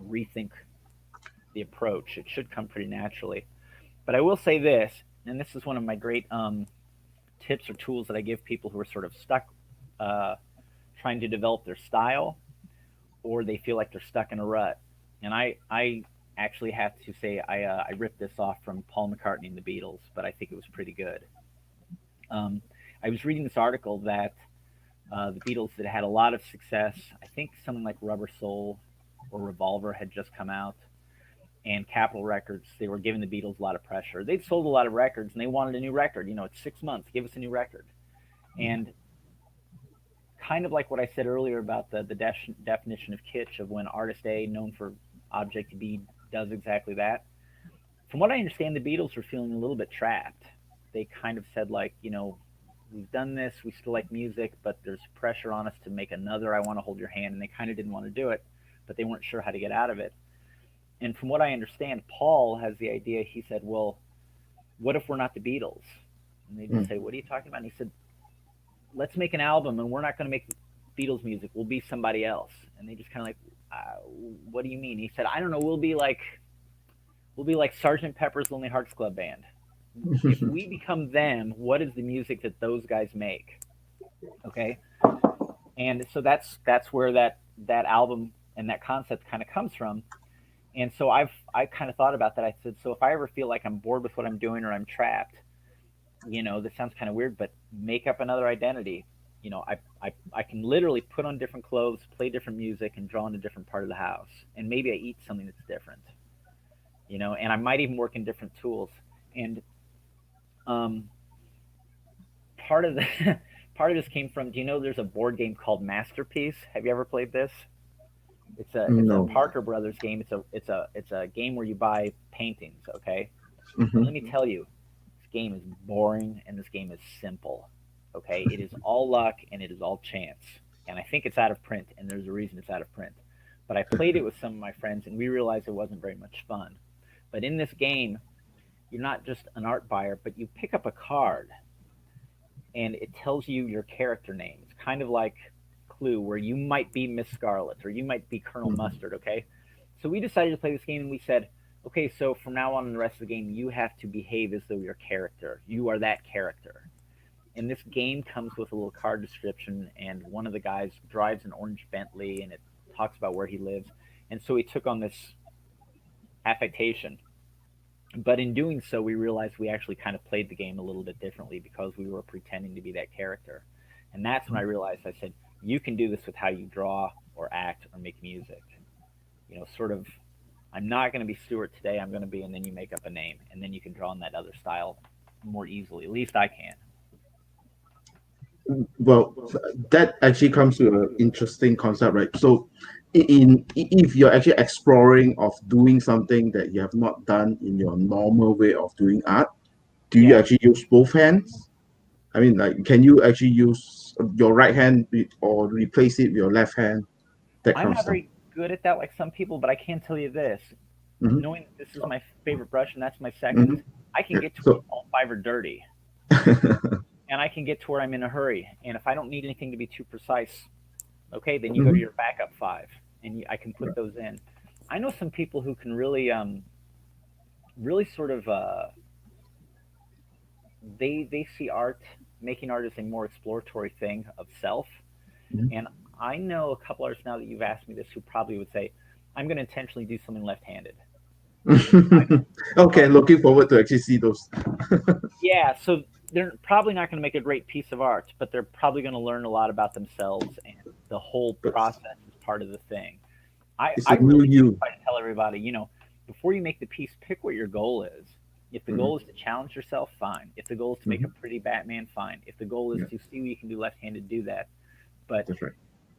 rethink the approach. It should come pretty naturally. But I will say this, and this is one of my great tips or tools that I give people who are sort of stuck trying to develop their style, or they feel like they're stuck in a rut. And I actually have to say I ripped this off from Paul McCartney and the Beatles, but I think it was pretty good. I was reading this article that the Beatles had had a lot of success. I think something like Rubber Soul or Revolver had just come out, and Capitol Records, they were giving the Beatles a lot of pressure. They'd sold a lot of records, and they wanted a new record. You know, it's 6 months, give us a new record. And kind of like what I said earlier about the definition of kitsch, of when artist A, known for object B, does exactly that. From what I understand, the Beatles were feeling a little bit trapped. They kind of said, like, you know, we've done this, we still like music, but there's pressure on us to make another I Want to Hold Your Hand, and they kind of didn't want to do it, but they weren't sure how to get out of it. And from what I understand, Paul has the idea, he said, well, what if we're not the Beatles? And they just say, what are you talking about? And he said, let's make an album, and we're not going to make Beatles music. We'll be somebody else. And they just kind of like, what do you mean? He said, I don't know. We'll be like Sgt. Pepper's Lonely Hearts Club Band. If we become them, what is the music that those guys make? Okay. And so that's where that album and that concept kind of comes from. And so I kind of thought about that. I said, so if I ever feel like I'm bored with what I'm doing or I'm trapped, you know, this sounds kind of weird, but make up another identity. You know, I can literally put on different clothes, play different music, and draw in a different part of the house. And maybe I eat something that's different, you know, and I might even work in different tools. And part of this came from, do you know there's a board game called Masterpiece? Have you ever played this? It's a Parker Brothers game. It's a game where you buy paintings, okay? Let me tell you, this game is boring and this game is simple. Okay, it is all luck and it is all chance. And I think it's out of print, and there's a reason it's out of print. But I played it with some of my friends, and we realized it wasn't very much fun. But in this game, you're not just an art buyer, but you pick up a card, and it tells you your character name. It's kind of like Clue, where you might be Miss Scarlet, or you might be Colonel Mustard, okay? So we decided to play this game, and we said, okay, so from now on in the rest of the game, you have to behave as though you're a character. You are that character. And this game comes with a little card description, and one of the guys drives an orange Bentley, and it talks about where he lives. And so he took on this affectation. But in doing so, we realized we actually kind of played the game a little bit differently because we were pretending to be that character. And that's when I realized, I said, you can do this with how you draw or act or make music. You know, sort of, I'm not going to be Stuart today, I'm going to be, and then you make up a name, and then you can draw in that other style more easily. At least I can. Well, that actually comes to an interesting concept, right? So, if you're actually exploring of doing something that you have not done in your normal way of doing art, do you actually use both hands? I mean, like, can you actually use your right hand or replace it with your left hand? That I'm kind of not stuff. very good at that like some people, but I can tell you this. Knowing that this is my favorite brush and that's my second, I can get to where all five are dirty. And I can get to where I'm in a hurry. And if I don't need anything to be too precise, okay, then you go to your backup five, and I can put those in. I know some people who can really, really sort of, they see art, making art as a more exploratory thing of self. And I know a couple artists now that you've asked me this who probably would say, I'm going to intentionally do something left-handed. Okay, looking forward to actually see those. Yeah, so they're probably not going to make a great piece of art, but they're probably going to learn a lot about themselves, and the whole But process is part of the thing. it's I a new really do you. try to tell everybody, before you make the piece, pick what your goal is. If the Mhm. goal is to challenge yourself, fine. If the goal is to make a pretty Batman, fine. If the goal is Yeah, to see what you can do left-handed, do that. But that's right.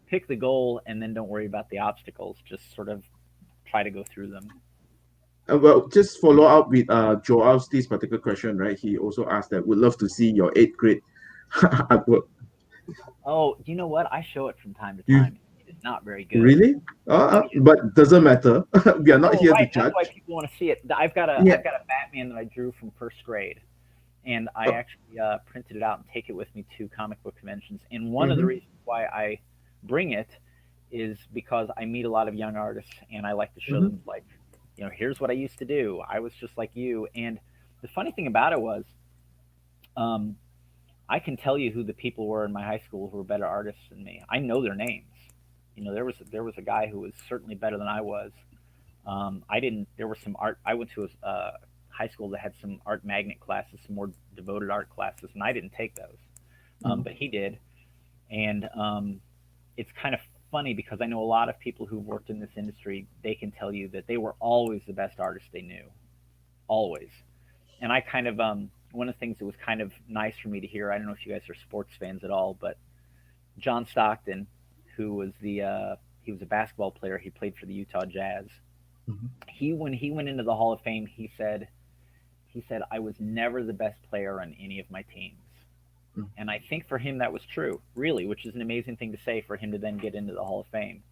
pick the goal and then don't worry about the obstacles. Just sort of try to go through them. Well, just follow up with Joel's this particular question, right? He also asked that would love to see your eighth grade artwork. Oh, you know what? I show it from time to You time. It is not very good. really? Oh yeah. But doesn't matter. We are not Oh here to right, that's why judge. people want to see it. Yeah. I've got a Batman that I drew from first grade, and I Uh, actually printed it out and take it with me to comic book conventions. And one of the mhm, reasons why I bring it is because I meet a lot of young artists, and I like to show mhm, them like, here's what I used to do. I was just like you. And the funny thing about it was, um, I can tell you who the people were in my high school who were better artists than me. I know their names. There was a guy who was certainly better than I was. I didn't. There were some art. I went to a high school that had some art magnet classes, some more devoted art classes, and I didn't take those, mhm. but he did. And it's kind of funny because I know a lot of people who've worked in this industry. They can tell you that they were always the best artists they knew, always. And I kind of one of the things that was kind of nice for me to hear. I don't know if you guys are sports fans at all, but John Stockton, who was he was a basketball player. He played for the Utah Jazz. Mhm. He When he went into the Hall of Fame, he said I was never the best player on any of my teams. Mhm. And I think for him that was true, really, which is an amazing thing to say for him to then get into the Hall of Fame.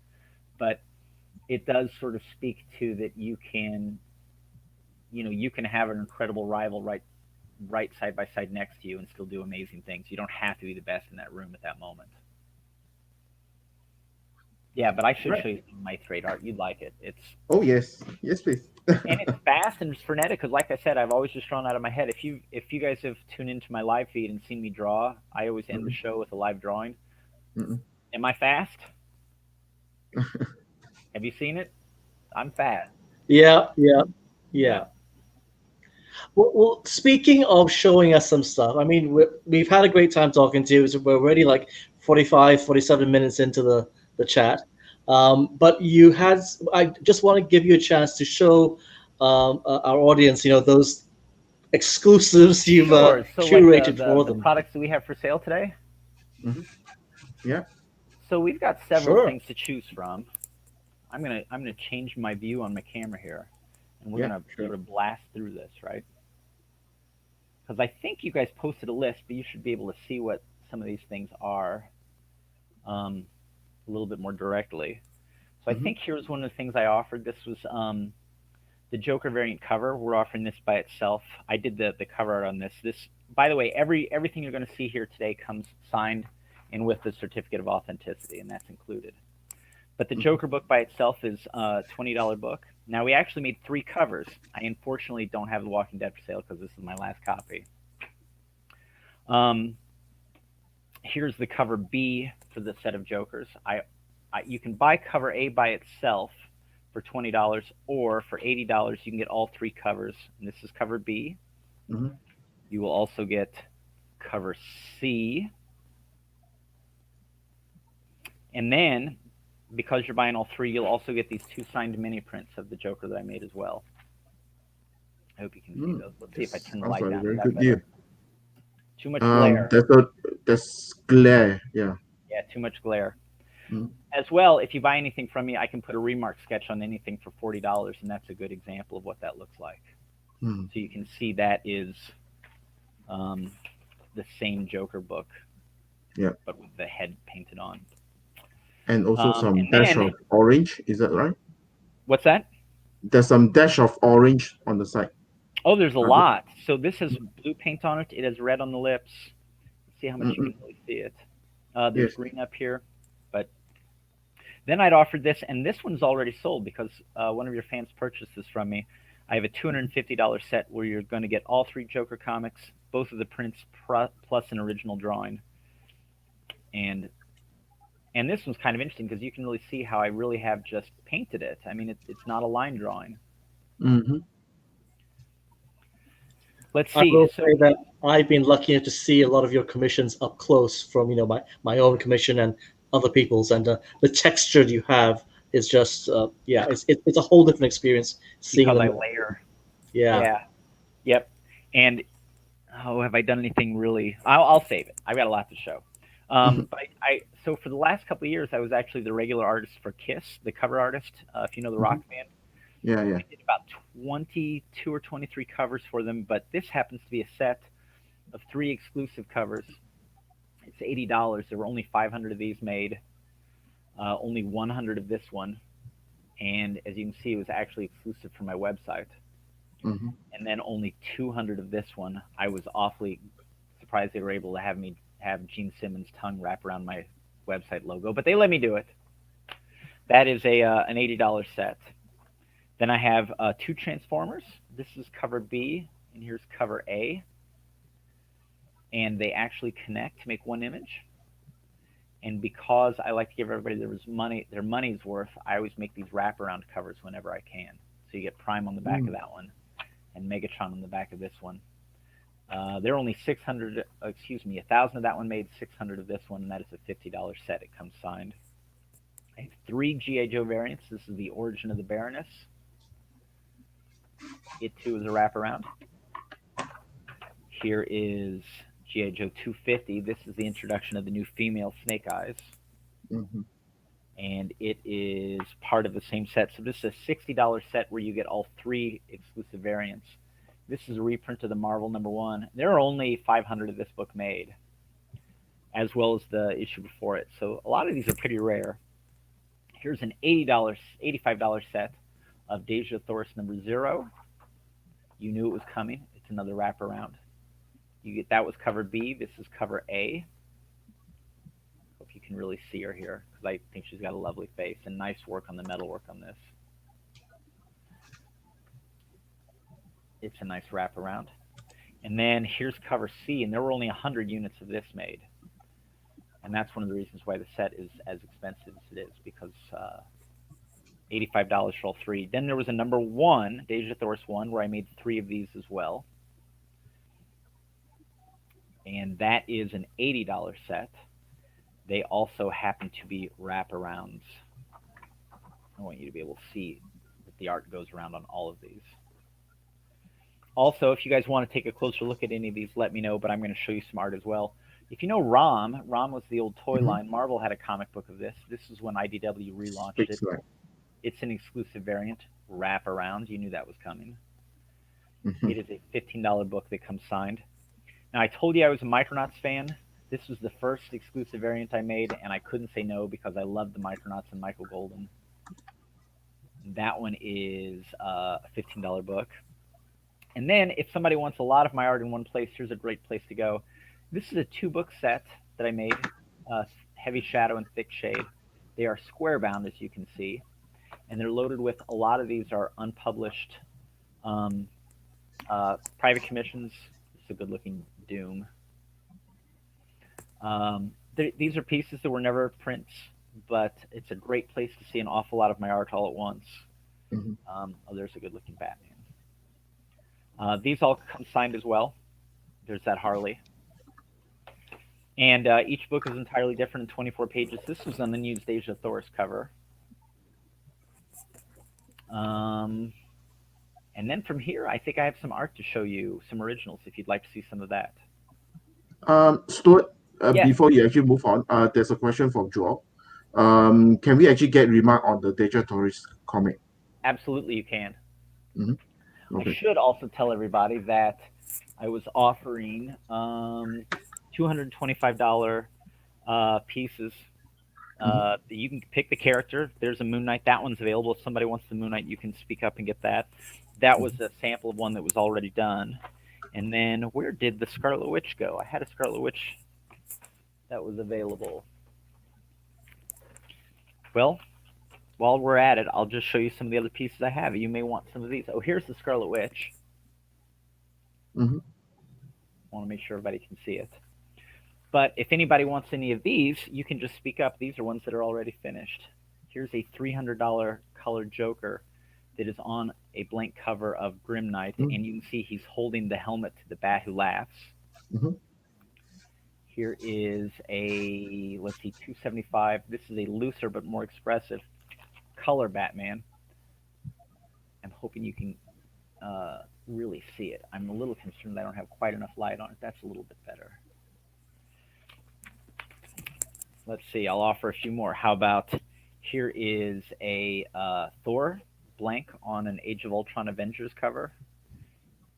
But it does sort of speak to that you can have an incredible rival right side by side next to you and still do amazing things. You don't have to be the best in that room at that moment. Yeah, but I should Right. show you some of my trade art. You'd like it. Oh yes, yes, please. It's fast and it's frenetic because, like I said, I've always just drawn out of my head. If you guys have tuned into my live feed and seen me draw, I always end the Mhm, show with a live drawing. mhm. Am I fast? Have you seen it? I'm fast. Yeah, yeah, Yeah. yeah. Well, speaking of showing us some stuff, I mean, we've had a great time talking to you. So we're already like 45, 47 minutes into the chat. But I just want to give you a chance to show our audience, those exclusives you've Sure. So, like curated for the them. products that we have for sale today. Mhm. Yeah. So we've got several Sure. things to choose from. I'm gonna change my view on my camera here, and we're Yeah. gonna Sure. sort of blast through this, right? Because I think you guys posted a list, but you should be able to see what some of these things are um, a little bit more directly. So I Mhm, think here's one of the things I offered. This was the Joker variant cover. We're offering this by itself. I did the cover art on this. This, by the way, everything you're going to see here today comes signed and with the certificate of authenticity, and that's included. But the mhm. Joker book by itself is a $20 book. Now we actually made 3 covers. I unfortunately don't have The Walking Dead for sale because this is my last copy. Um, Here's the cover B for the set of Jokers. You can buy cover A by itself for $20, or for $80 you can get all 3 covers. And this is cover B. Mhm. You will also get cover C, and then because you're buying all 3, you'll also get these 2 signed mini prints of the Joker that I made as well. I hope you can see those. Let's see if I This turn the sounds light like a down. Is very that good deal. better? Too much glare. There's glare. Yeah. Yeah, too much glare. Mm. As well, if you buy anything from me, I can put a remark sketch on anything for $40, and that's a good example of what that looks like. Mm. So you can see that is um, the same Joker book, Yeah. but with the head painted on. And also some And dash then, of orange. Is that right? what's that? There's some dash of orange on the side. Oh, there's a Are there? lot. So this has blue paint on it. It has red on the lips. See how much you Mm-mm. can really see it. There's Yes. green up here, but then I'd offered this, and this one's already sold because one of your fans purchased this from me. I have a $250 set where you're going to get all 3 Joker comics, both of the prints plus an original drawing. And this one's kind of interesting because you can really see how I really have just painted it. I mean, it's not a line drawing. Mm-hmm. Let's I see. will So, say that I've been lucky enough to see a lot of your commissions up close from my own commission and other people's, and the texture you have is just yeah, it's a whole different experience seeing because I them. layer. Yeah. Yeah. Yep. And oh, have I done anything really? I'll save it. I've got a lot to show. But so for the last couple of years, I was actually the regular artist for Kiss, the cover artist. If you know the rock band, Yeah, I yeah. did about 22 or 23 covers for them. But this happens to be a set of 3 exclusive covers. It's $80. There were only 500 of these made. Only 100 of this one, and as you can see, it was actually exclusive for my website. Mm-hmm. And then only 200 of this one. I was awfully surprised they were able to have me have Gene Simmons' tongue wrap around my website logo, but they let me do it. That is an $80 set. Then I have 2 Transformers. This is cover B, and here's cover A. And they actually connect to make one image. And because I like to give everybody their money's worth, I always make these wraparound covers whenever I can. So you get Prime on the back of that one, and Megatron on the back of this one. They're only 600, 1,000 of that one made, 600 of this one, and that is a $50 set. It comes signed. I have 3 G.I. Joe variants. This is the Origin of the Baroness. It too is a wraparound. Here is G.I. Joe 250. This is the introduction of the new female Snake Eyes. Mm-hmm. And it is part of the same set. So this is a $60 set where you get all 3 exclusive variants. This is a reprint of the Marvel ~1. There are only 500 of this book made, as well as the issue before it. So a lot of these are pretty rare. Here's an $85 set of Dejah Thoris #0. You knew it was coming. It's another wraparound. That was cover B. This is cover A. Hope you can really see her here, because I think she's got a lovely face and nice work on the metal work on this. It's a nice wraparound. And then here's cover C, and there were only 100 units of this made. And that's one of the reasons why the set is as expensive as it is, because $85 for all 3. Then there was a #1, Dejah Thoris 1, where I made 3 of these as well. And that is an $80 set. They also happen to be wraparounds. I want you to be able to see that the art goes around on all of these. Also, if you guys want to take a closer look at any of these, let me know, but I'm going to show you some art as well. If you know ROM was the old toy line. Marvel had a comic book of this. This is when IDW relaunched it. It's an exclusive variant, wraparound. You knew that was coming. Mm-hmm. It is a $15 book that comes signed. Now, I told you I was a Micronauts fan. This was the first exclusive variant I made, and I couldn't say no because I love the Micronauts and Michael Golden. That one is a $15 book. And then if somebody wants a lot of my art in one place, here's a great place to go. This is a 2-book set that I made, Heavy Shadow and Thick Shade. They are square bound, as you can see, and they're loaded with, a lot of these are unpublished private commissions. It's a good-looking Doom. These are pieces that were never prints, but it's a great place to see an awful lot of my art all at once. Mm-hmm. Oh, there's a good-looking Batman. These all come signed as well. There's that Harley. And each book is entirely different in 24 pages. This was an unused Dejah Thoris cover. And then from here, I think I have some art to show you, some originals, if you'd like to see some of that. Stuart, yes. Before you actually move on, there's a question from Joel. Can we actually get remark on the Dejah Thoris comic? Absolutely, you can. Mm-hmm. Okay. I should also tell everybody that I was offering $225 pieces. You can pick the character. There's a Moon Knight. That one's available. If somebody wants the Moon Knight, you can speak up and get that. That was a sample of one that was already done. And then where did the Scarlet Witch go? I had a Scarlet Witch that was available. Well, while we're at it, I'll just show you some of the other pieces I have. You may want some of these. Oh, here's the Scarlet Witch. Mm-hmm. I want to make sure everybody can see it. But if anybody wants any of these, you can just speak up. These are ones that are already finished. Here's a $300 colored Joker that is on a blank cover of Grim Knight, Mm. and you can see he's holding the helmet to the Bat Who Laughs. Mhm. Here is a, let's see, 275. This is a looser but more expressive color Batman. I'm hoping you can really see it. I'm a little concerned I don't have quite enough light on it. That's a little bit better. Let's see. I'll offer a few more. How about here is a Thor blank on an Age of Ultron Avengers cover.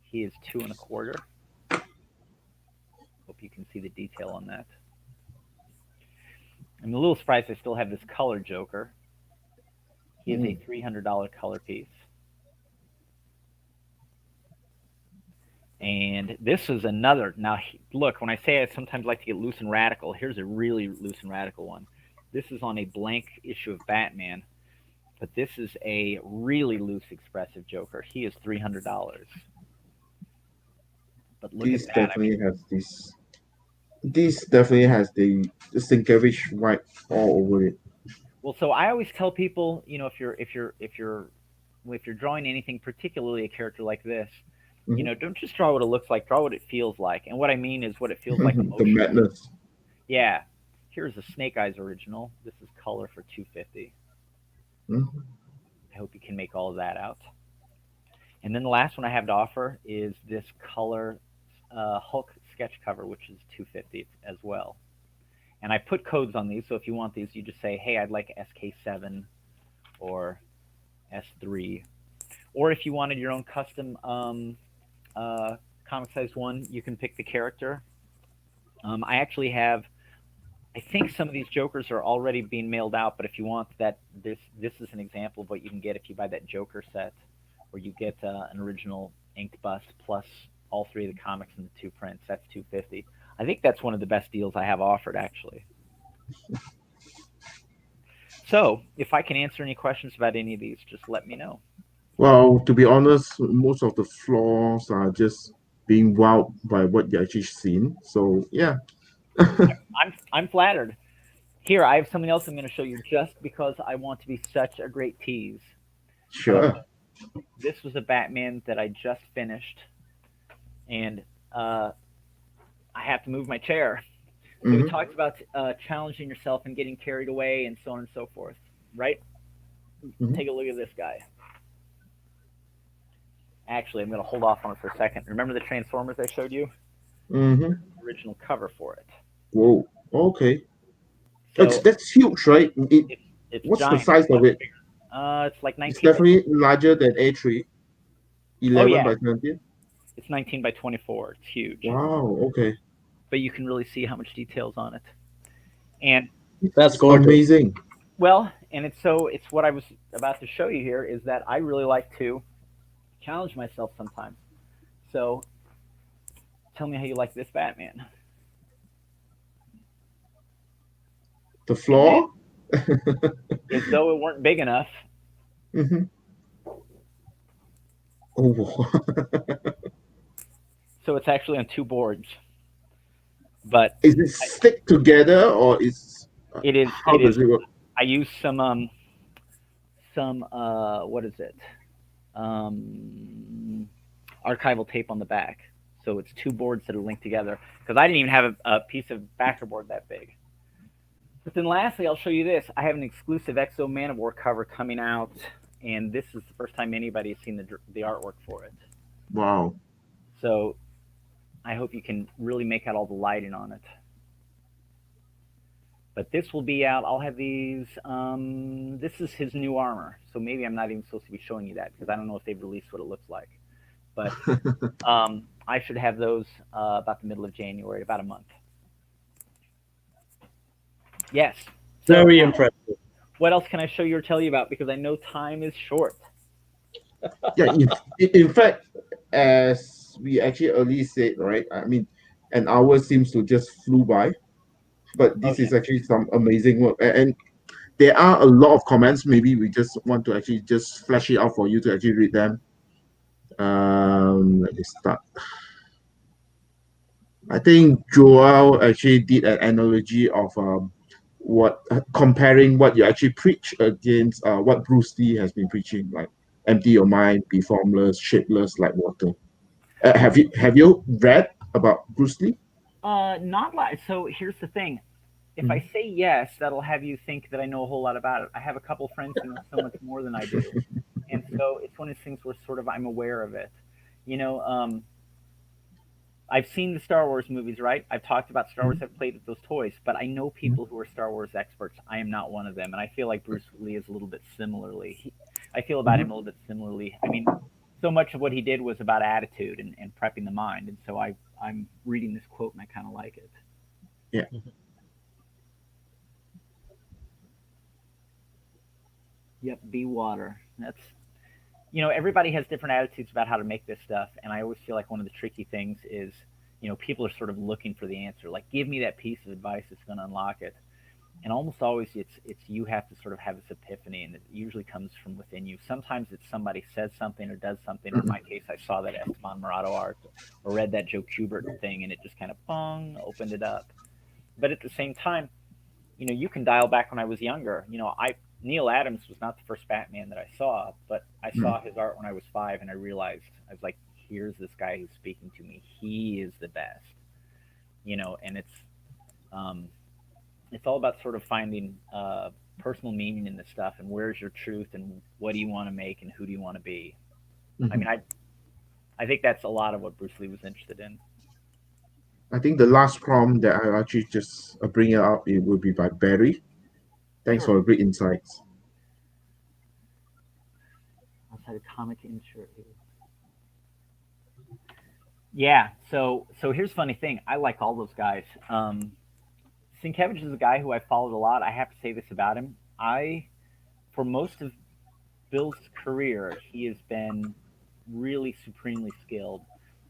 He is 2 1/4. Hope you can see the detail on that. I'm a little surprised I still have this color Joker. He is a $300 color piece. And this is another. Now, look, when I say I sometimes like to get loose and radical, here's a really loose and radical one. This is on a blank issue of Batman, but this is a really loose, expressive Joker. He is $300. But look This at that. definitely has this. This definitely has the Sienkiewicz white all over it. Well, so I always tell people, if you're drawing anything, particularly a character like this, don't just draw what it looks like, draw what it feels like. And what I mean is what it feels like emotionally. The madness. Yeah. Here's a Snake Eyes original. This is color for $250. Mm-hmm. I hope you can make all of that out. And then the last one I have to offer is this color Hulk sketch cover, which is $250 as well. And I put codes on these, so if you want these, you just say, hey, I'd like SK7 or S3. Or if you wanted your own custom comic-sized one, you can pick the character. I actually have, I think some of these Jokers are already being mailed out, but if you want that, this is an example of what you can get if you buy that Joker set, where you get an original inked bust plus all 3 of the comics and the 2 prints. That's $250. I think that's one of the best deals I have offered, actually. So, if I can answer any questions about any of these, just let me know. Well, to be honest, most of the flaws are just being wowed by what you actually seen. So yeah. I'm flattered. Here, I have something else I'm going to show you just because I want to be such a great tease. Sure. This was a Batman that I just finished, and I have to move my chair. So we talked about challenging yourself and getting carried away and so on and so forth, right? Take a look at this guy. Actually, I'm going to hold off on it for a second. Remember the Transformers I showed you? Original cover for it. Whoa. Okay. So that's huge, right? It's what's giant. the size of it? It's like 19. It's definitely larger than A3. 11 by 17. It's 19 by 24. It's huge. Wow. Okay. But you can really see how much detail's on it. And that's gorgeous. Amazing. Well, and it's what I was about to show you here is that I really like to challenge myself sometimes. So tell me how you like this Batman. The flaw? As though it weren't big enough. Oh. So it's actually on 2 boards. But is it stick together or is it is? How does it work? I use some what is it? Archival tape on the back, so it's 2 boards that are linked together. Because I didn't even have a piece of backer board that big. But then lastly, I'll show you this. I have an exclusive Exo Man of War cover coming out, and this is the first time anybody has seen the artwork for it. Wow. So I hope you can really make out all the lighting on it. But this will be out. I'll have these. This is his new armor. So maybe I'm not even supposed to be showing you that because I don't know if they've released what it looks like. But I should have those about the middle of January, about a month. Yes. So, very impressive. What else can I show you or tell you about? Because I know time is short. Yeah, in fact, as we actually earlier said, right? I mean, an hour seems to just flew by, but this is actually some amazing work. And there are a lot of comments. Maybe we just want to actually just flash it out for you to actually read them. Let me start. I think Joel actually did an analogy of comparing what you actually preach against what Bruce Lee has been preaching. Like empty your mind, be formless, shapeless like water. Have you read about Bruce Lee? Not like. So here's the thing. If I say yes, that'll have you think that I know a whole lot about it. I have a couple friends who know so much more than I do, and so it's one of those things where sort of I'm aware of it. You know, I've seen the Star Wars movies, right? I've talked about Star Wars. I've played with those toys, but I know people who are Star Wars experts. I am not one of them, and I feel like Bruce Lee is a little bit similarly. I feel about him a little bit similarly. I mean, so much of what he did was about attitude and prepping the mind, and so I'm reading this quote and I kind of like it. Yeah. Yep, be water. That's everybody has different attitudes about how to make this stuff, and I always feel like one of the tricky things is, people are sort of looking for the answer. Like, give me that piece of advice that's going to unlock it. And almost always, it's you have to sort of have this epiphany, and it usually comes from within you. Sometimes it's somebody says something or does something. In my case, I saw that Esteban Morato art or read that Joe Kubert thing, and it just kind of opened it up. But at the same time, you can dial back when I was younger. Neil Adams was not the first Batman that I saw, but I saw his art when I was 5, and I realized, I was like, here's this guy who's speaking to me. He is the best, and it's all about sort of finding personal meaning in this stuff, and where's your truth, and what do you want to make, and who do you want to be. I mean, I think that's a lot of what Bruce Lee was interested in. I think the last prompt that I'll actually just bring it up, it will be by Barry. Thanks for the great insights. Outside of comic insert. Yeah, so here's the funny thing. I like all those guys. Sienkiewicz is a guy who I followed a lot. I have to say this about him. For most of Bill's career, he has been really supremely skilled.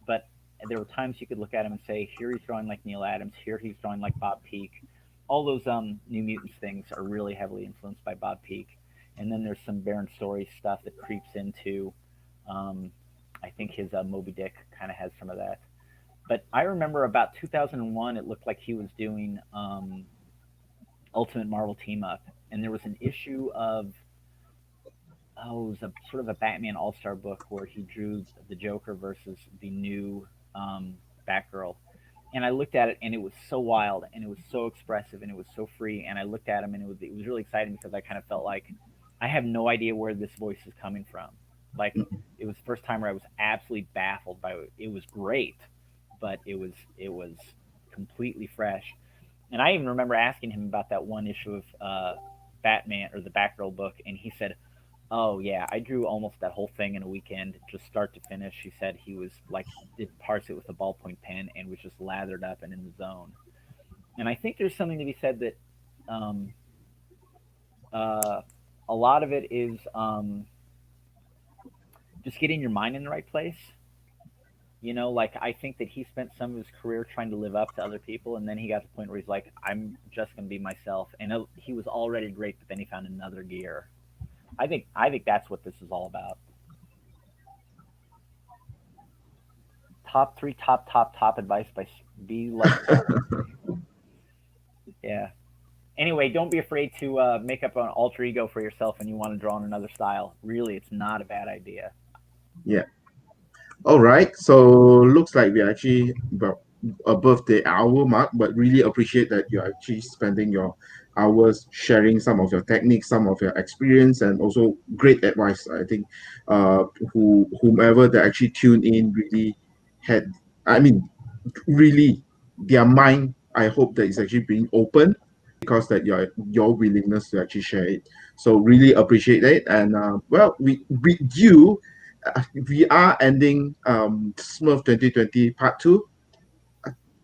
But there were times you could look at him and say, here he's drawing like Neil Adams, here he's drawing like Bob Peak. All those New Mutants things are really heavily influenced by Bob Peak. And then there's some Baron Story stuff that creeps into, I think his Moby Dick kind of has some of that. But I remember about 2001, it looked like he was doing Ultimate Marvel Team Up. And there was an issue of, it was a sort of a Batman All-Star book where he drew the Joker versus the new Batgirl. And I looked at it, and it was so wild, and it was so expressive, and it was so free. And I looked at him, and it was really exciting because I kind of felt like I have no idea where this voice is coming from. Like, it was the first time where I was absolutely baffled by it. It was great, but it was completely fresh. And I even remember asking him about that one issue of Batman or the Batgirl book, and he said, "Oh yeah, I drew almost that whole thing in a weekend, just start to finish." He said he was like, did parse it with a ballpoint pen and was just lathered up and in the zone. And I think there's something to be said that a lot of it is just getting your mind in the right place. Like, I think that he spent some of his career trying to live up to other people, and then he got to the point where he's like, I'm just going to be myself. And he was already great, but then he found another gear. I think that's what this is all about. Top 3 top advice by be like. Yeah. Anyway, don't be afraid to make up an alter ego for yourself when you want to draw in another style. Really, it's not a bad idea. Yeah. All right. So looks like we're actually about above the hour mark, but really appreciate that you're actually spending your hours sharing some of your techniques, some of your experience, and also great advice. I think whomever that actually tuned in really had, I mean, really their mind, I hope that it's actually being open because that your willingness to actually share it. So really appreciate it. And well, with you, we are ending Smurf 2020 Part 2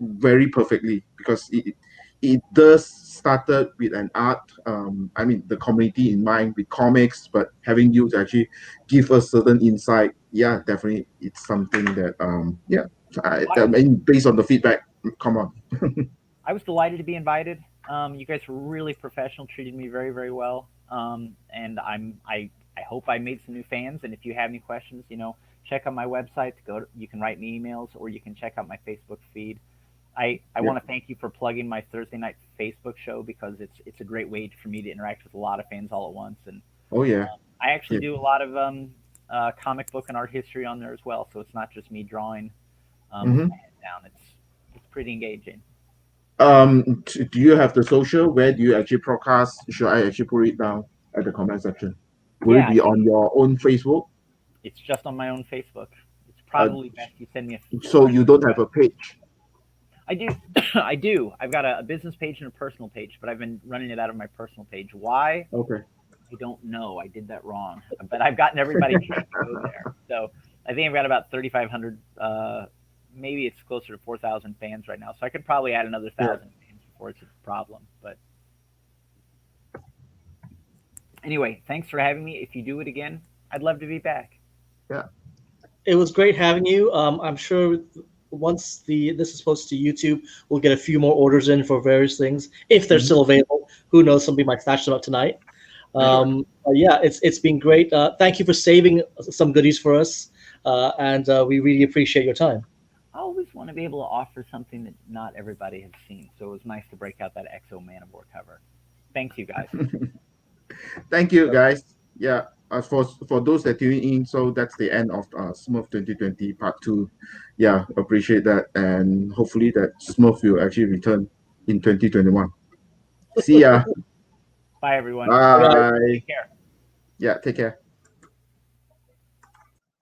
very perfectly because it does started with an art, I mean the community in mind with comics, but having you to actually give us certain insight, yeah, definitely it's something that yeah, I mean based on the feedback, come on. I was delighted to be invited. You guys were really professional, treated me very, very well. And I hope I made some new fans. And if you have any questions, check out my website. You can write me emails, or you can check out my Facebook feed. I want to thank you for plugging my Thursday night Facebook show, because it's a great way for me to interact with a lot of fans all at once. And oh yeah, I actually do a lot of comic book and art history on there as well. So it's not just me drawing Mhm. with my head down. It's pretty engaging. Do you have the social? Where do you actually broadcast? Should I actually put it down at the comment section? Will Yeah, it be on your own Facebook? it's just on my own Facebook. It's probably best you send me a So friend you don't have request. a page? I do. I do. I've got a business page and a personal page, but I've been running it out of my personal page. Why? Okay. I don't know. I did that wrong, but I've gotten everybody to go there. So I think I've got about 3,500. Maybe it's closer to 4,000 fans right now. So I could probably add another 1,000 fans before it's a problem. But anyway, thanks for having me. If you do it again, I'd love to be back. Yeah. It was great having you. I'm sure once this is posted to YouTube, we'll get a few more orders in for various things if they're still available. Who knows? Somebody might stash them up tonight. Yeah, it's been great. Thank you for saving some goodies for us, and we really appreciate your time. I always want to be able to offer something that not everybody has seen. So it was nice to break out that XO Manowar cover. Thanks, you guys. Thank you, guys. Yeah, for those that tune in, so that's the end of Smurf 2020 Part 2. Yeah, appreciate that, and hopefully that Smurf will actually return in 2021. See ya. Bye, everyone. Bye. Take care. Yeah, take care.